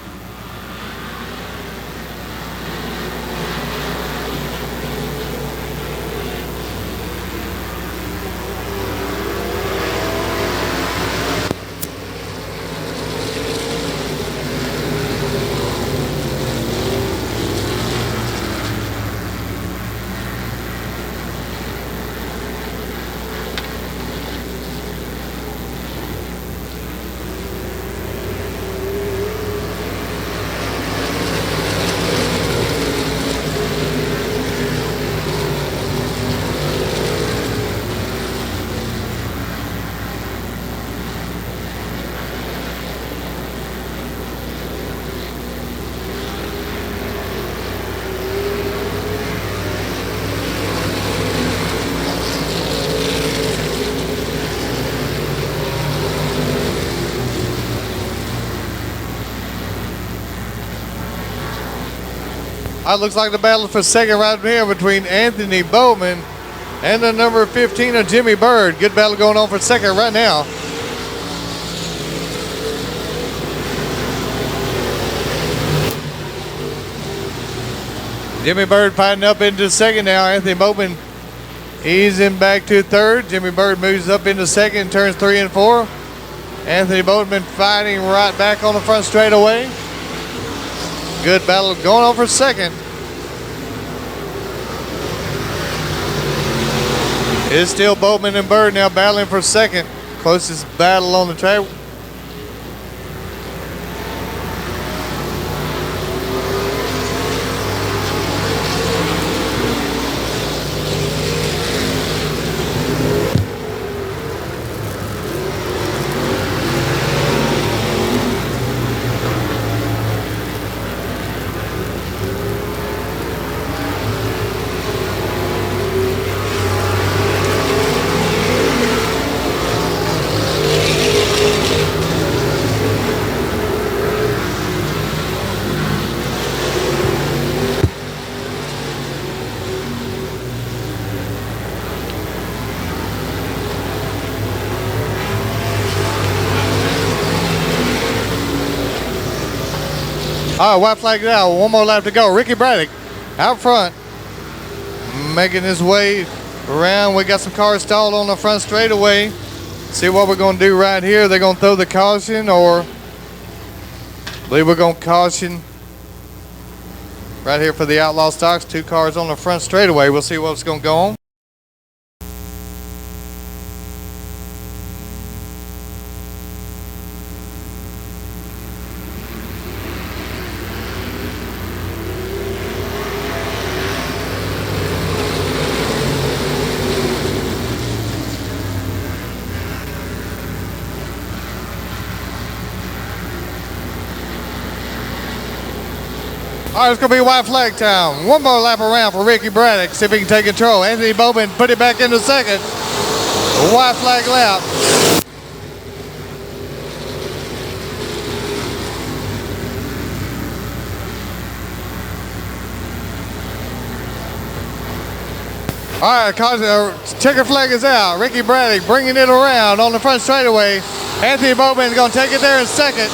Looks like the battle for second right here between Anthony Boatman and the number 15 of Jimmy Bird. Good battle going on for second right now. Jimmy Bird fighting up into second now. Anthony Boatman easing back to third. Jimmy Bird moves up into second, turns 3 and 4. Anthony Boatman fighting right back on the front straightaway. Good battle going on for second. It's still Boatman and Bird now battling for second. Closest battle on the track. All right, white flag now. One more lap to go. Ricky Braddock out front, making his way around. We got some cars stalled on the front straightaway. See what we're going to do right here. They're going to throw the caution, or I believe we're going to caution right here for the Outlaw Stocks. 2 cars on the front straightaway. We'll see what's going to go on. All right, it's going to be white flag time. One more lap around for Ricky Braddock. See if he can take control. Anthony Bowman put it back into second. White flag lap. All right, checker flag is out. Ricky Braddock bringing it around on the front straightaway. Anthony Bowman is going to take it there in second.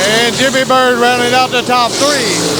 And Jimmy Bird rounding out the top 3.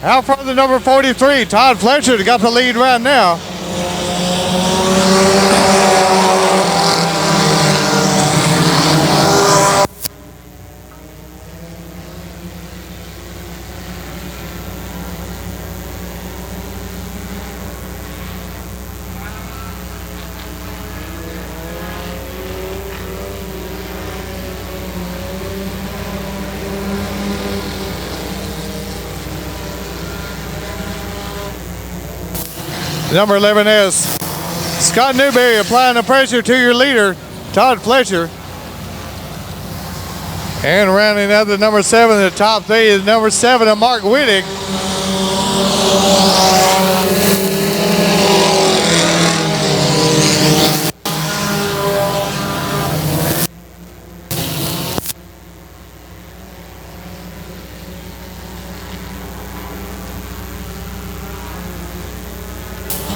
Out front, the number 43, Todd Fletcher, got the lead right now. Number 11 is Scott Newberry applying the pressure to your leader, Todd Fletcher. And rounding out the number 7, the top 3 is number 7 of Mark Wittig.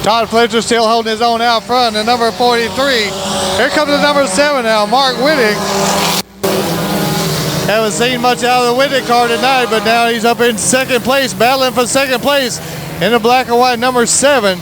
Todd Fletcher still holding his own out front, and number 43. Here comes the number 7 now, Mark Wittig. Haven't seen much out of the Wittig car tonight, but now he's up in second place, battling for second place in the black and white number 7.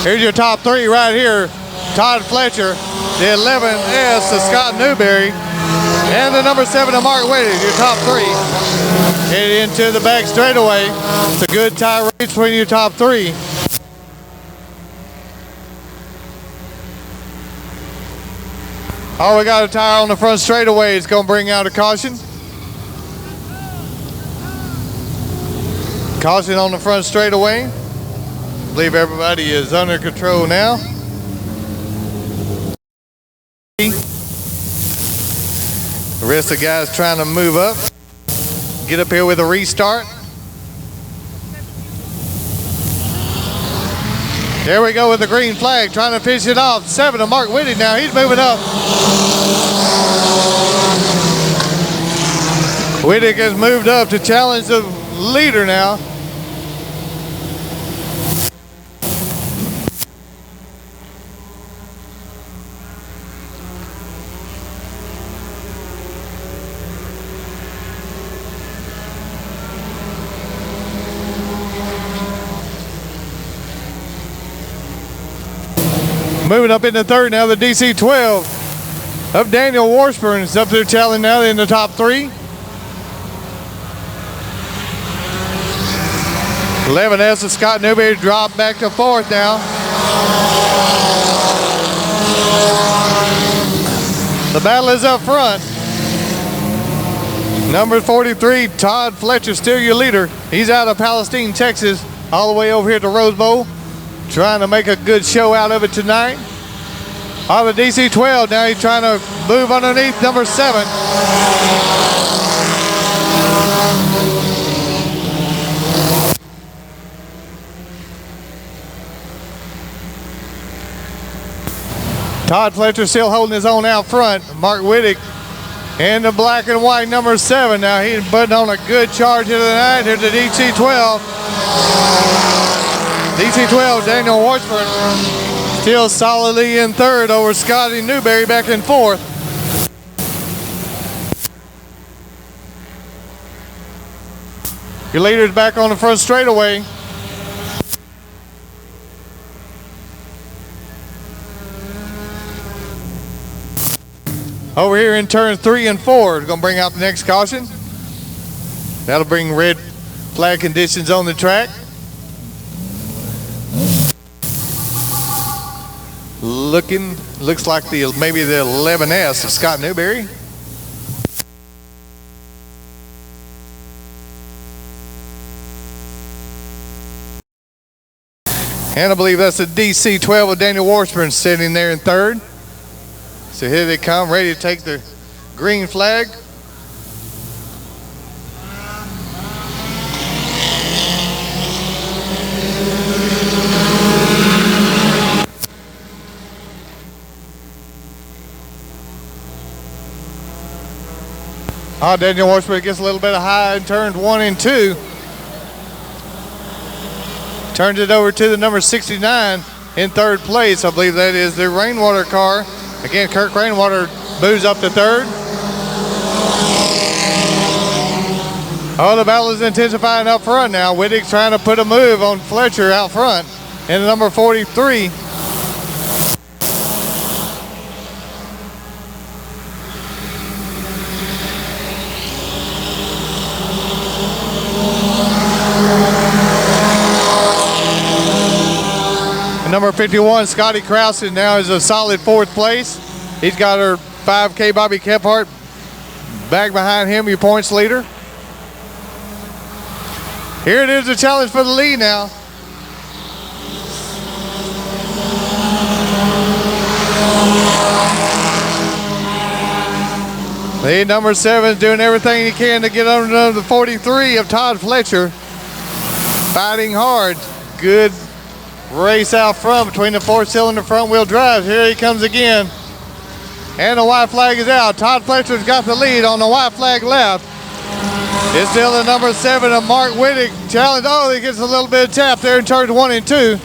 Here's your top 3 right here. Todd Fletcher, the 11S to Scott Newberry, and the number 7 to Mark Wittig, your top 3. Headed into the back straightaway. It's a good tie race between your top 3. Oh, we got a tire on the front straightaway. It's going to bring out a caution. Caution on the front straightaway. I believe everybody is under control now. The rest of the guys trying to move up. Get up here with a restart. There we go with the green flag, trying to finish it off. 7 to Mark Wittig now. He's moving up. Wittig has moved up to challenge the leader now. Moving up into third now, the DC-12 of Daniel Washburn is up there challenging now in the top 3. 11S of Scott Newberry dropped back to fourth now. The battle is up front. Number 43, Todd Fletcher, still your leader. He's out of Palestine, Texas, all the way over here to Rose Bowl, trying to make a good show out of it tonight. On the DC-12, now he's trying to move underneath number 7. Todd Fletcher still holding his own out front. Mark Wittig in the black and white number 7. Now he's putting on a good charge here tonight. Here's the DC-12. DC-12, Daniel Washburn still solidly in third over Scotty Newberry back in fourth. Your leader's back on the front straightaway. Over here in turns 3 and 4, we're going to bring out the next caution. That'll bring red flag conditions on the track. Looks like maybe the 11S of Scott Newberry. And I believe that's the DC-12 with Daniel Washburn sitting there in third. So here they come, ready to take the green flag. Daniel Washburn gets a little bit of high in turns 1 and 2. Turns it over to the number 69 in third place. I believe that is the Rainwater car. Again, Kirk Rainwater moves up to third. Oh, the battle is intensifying up front now. Wittig's trying to put a move on Fletcher out front in number 43. Number 51, Scotty Krause, now is a solid fourth place. He's got her 5K Bobby Kephart back behind him, your points leader. Here it is, a challenge for the lead now. Lead number 7 is doing everything he can to get under the 43 of Todd Fletcher. Fighting hard. Good race out front between the 4-cylinder front-wheel drives. Here he comes again. And the white flag is out. Todd Fletcher's got the lead on the white flag left. It's still the number 7 of Mark Wittig challenge. Oh, he gets a little bit of tap there in turns 1 and 2.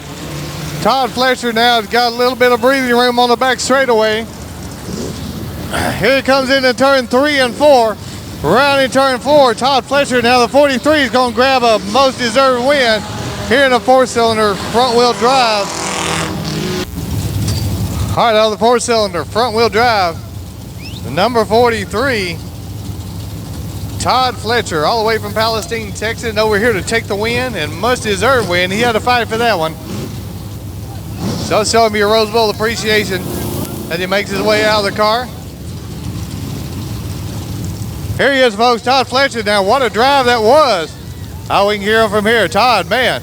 Todd Fletcher now has got a little bit of breathing room on the back straightaway. Here he comes into turn 3 and 4. Around in turn 4, Todd Fletcher, now the 43 is going to grab a most deserved win here in a 4-cylinder front-wheel drive. All right, out of the 4-cylinder front-wheel drive, the number 43, Todd Fletcher, all the way from Palestine, Texas, over here to take the win, and must deserve win. He had to fight for that one. So show him your Rose Bowl appreciation as he makes his way out of the car. Here he is, folks, Todd Fletcher. Now, what a drive that was. Oh, we can hear him from here. Todd, man,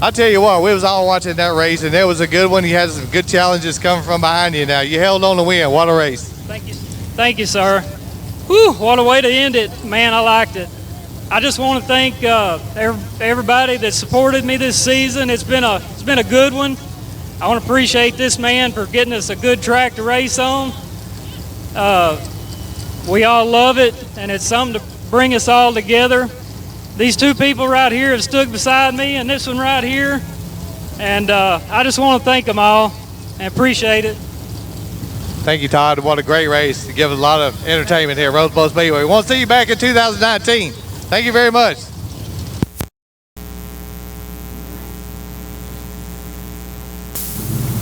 I tell you what, we was all watching that race, and it was a good one. You had some good challenges coming from behind you now. You held on to win. What a race. Thank you. Thank you, sir. Whew, what a way to end it. Man, I liked it. I just want to thank everybody that supported me this season. It's been a good one. I want to appreciate this man for getting us a good track to race on. We all love it, and it's something to bring us all together. These two people right here have stood beside me, and this one right here. And I just want to thank them all and appreciate it. Thank you, Todd. What a great race. You give us a lot of entertainment here at Rose Bowl Speedway. We want to see you back in 2019. Thank you very much.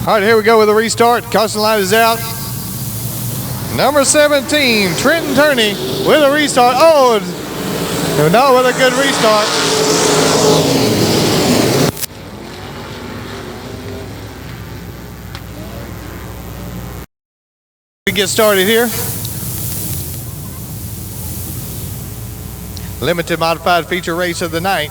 All right, here we go with the restart. Caution light is out. Number 17, Trenton Turney with a restart. Oh, no, with a good restart. We get started here. Limited modified feature race of the night.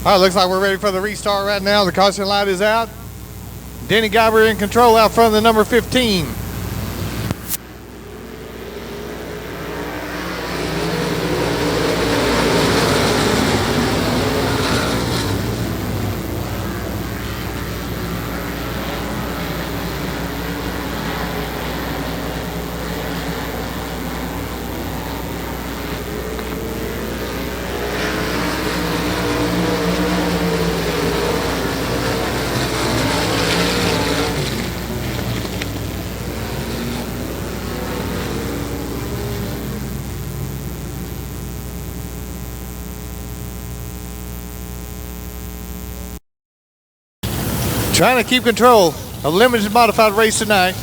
All right, looks like we're ready for the restart right now. The caution light is out. Denny Guyver in control out front of the number 15. Trying to keep control of limited modified race tonight.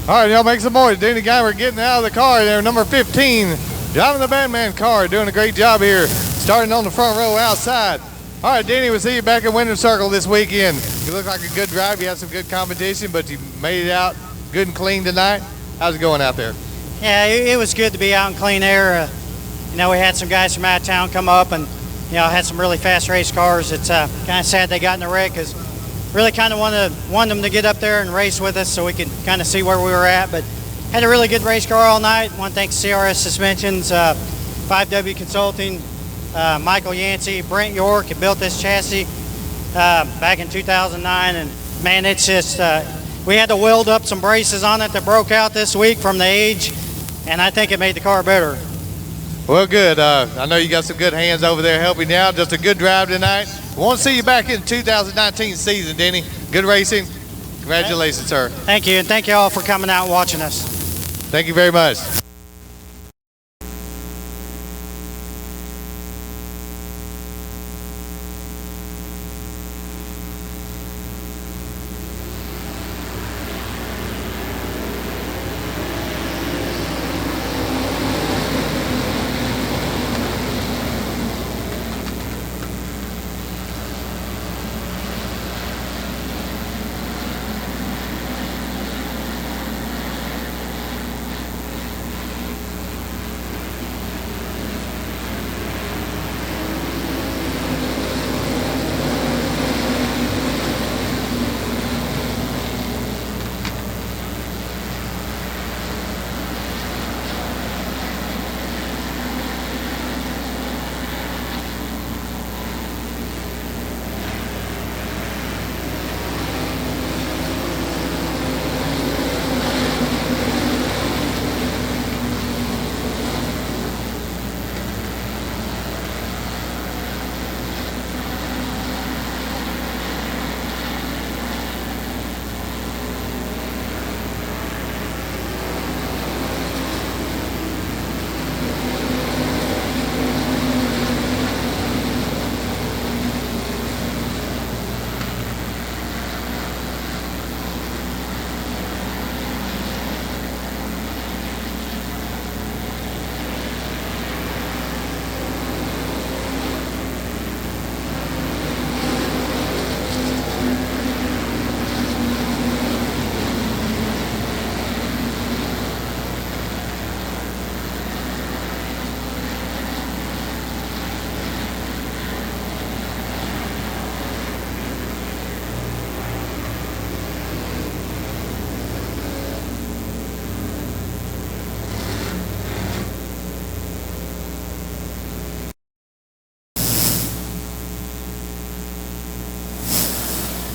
All right, y'all make some noise. Danny Geimer getting out of the car there, number 15, driving the Batman car, doing a great job here, starting on the front row outside. All right, Danny, we'll see you back at Winter Circle this weekend. You look like a good drive. You had some good competition, but you made it out good and clean tonight. How's it going out there? Yeah, it was good to be out in clean air. You know, we had some guys from out of town come up and, you know, had some really fast race cars. It's kind of sad they got in a wreck because really kind of wanted them to get up there and race with us so we could kind of see where we were at. But had a really good race car all night. Want to thank CRS Suspensions, 5W Consulting, Michael Yancey, Brent York, who built this chassis back in 2009. And man, it's just, we had to weld up some braces on it that broke out this week from the age, and I think it made the car better. Well, good. I know you got some good hands over there helping you out. Just a good drive tonight. We want to see you back in 2019 season, Denny. Good racing. Congratulations, sir. Thank you, and thank you all for coming out and watching us. Thank you very much.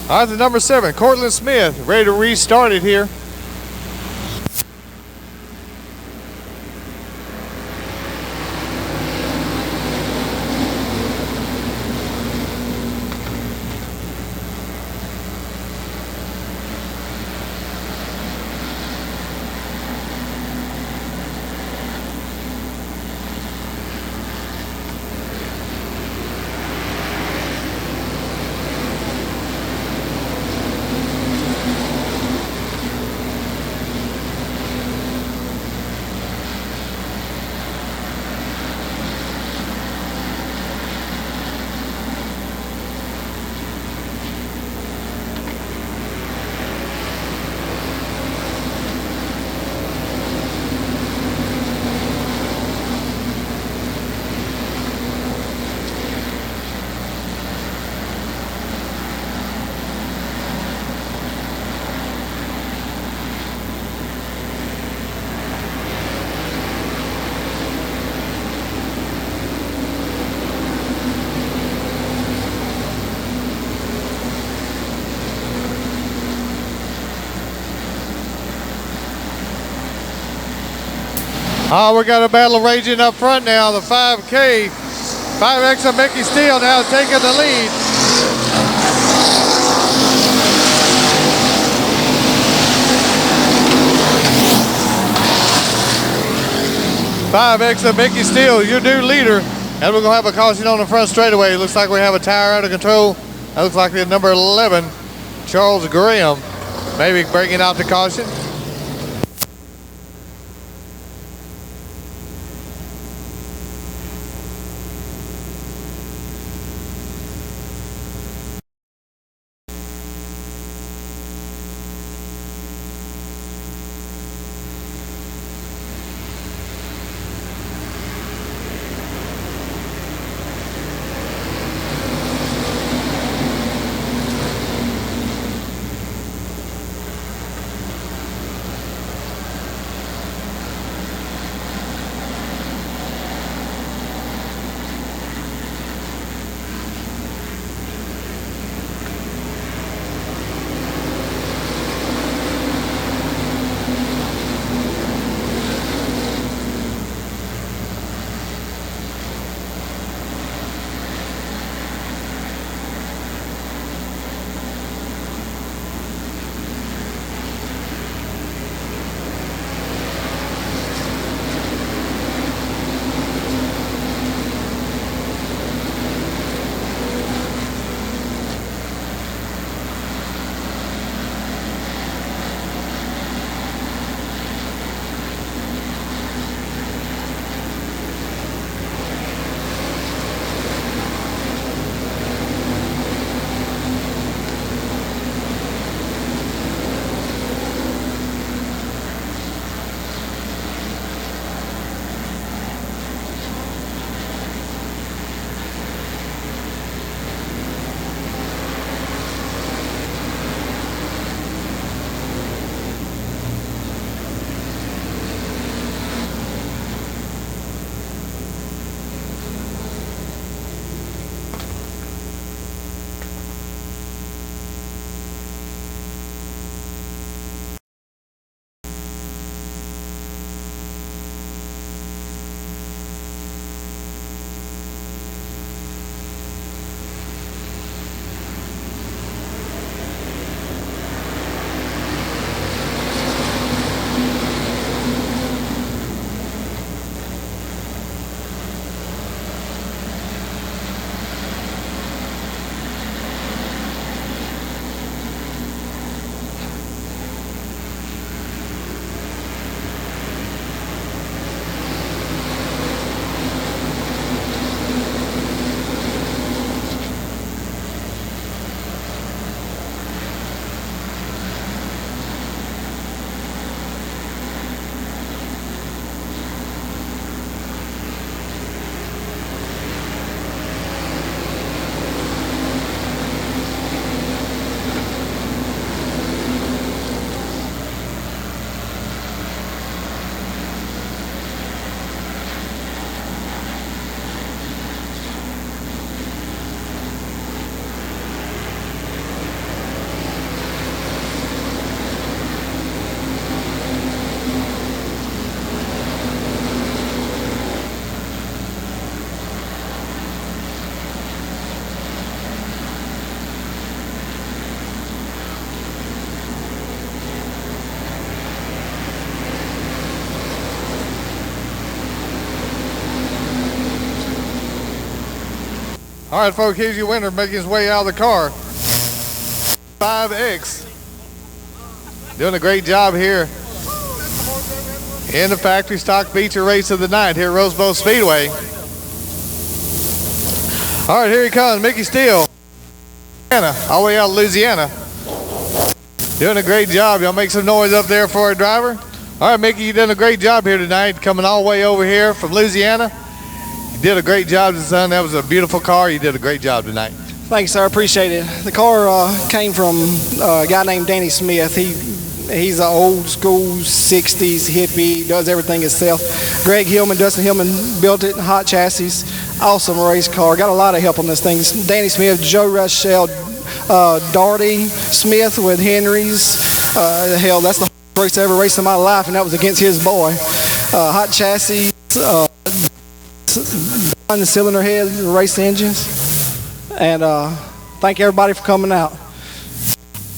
All right, the number 7, Cortland Smith, ready to restart it here. We got a battle raging up front now, the 5K. 5X of Mickey Steele now taking the lead. .5X of Mickey Steele, your new leader. And we're going to have a caution on the front straightaway. Looks like we have a tire out of control. That looks like the number 11, Charles Graham, maybe bringing out the caution. All right, folks, here's your winner making his way out of the car. 5X. Doing a great job here in the factory stock feature race of the night here at Bowl Speedway. All right, here he comes, Mickey Steele. All the way out of Louisiana. Doing a great job. Y'all make some noise up there for our driver. All right, Mickey, you done a great job here tonight, coming all the way over here from Louisiana. You did a great job, son. That was a beautiful car. You did a great job tonight. Thanks, sir. I appreciate it. The car came from a guy named Danny Smith. He's an old school 60s hippie, does everything himself. Greg Hillman, Dustin Hillman built it, hot chassis, awesome race car. Got a lot of help on this thing. Danny Smith, Joe Rushell, Darty Smith with Henry's. Hell, that's the hardest race I ever raced in my life, and that was against his boy. Hot chassis, on the cylinder head, race engines. And thank everybody for coming out.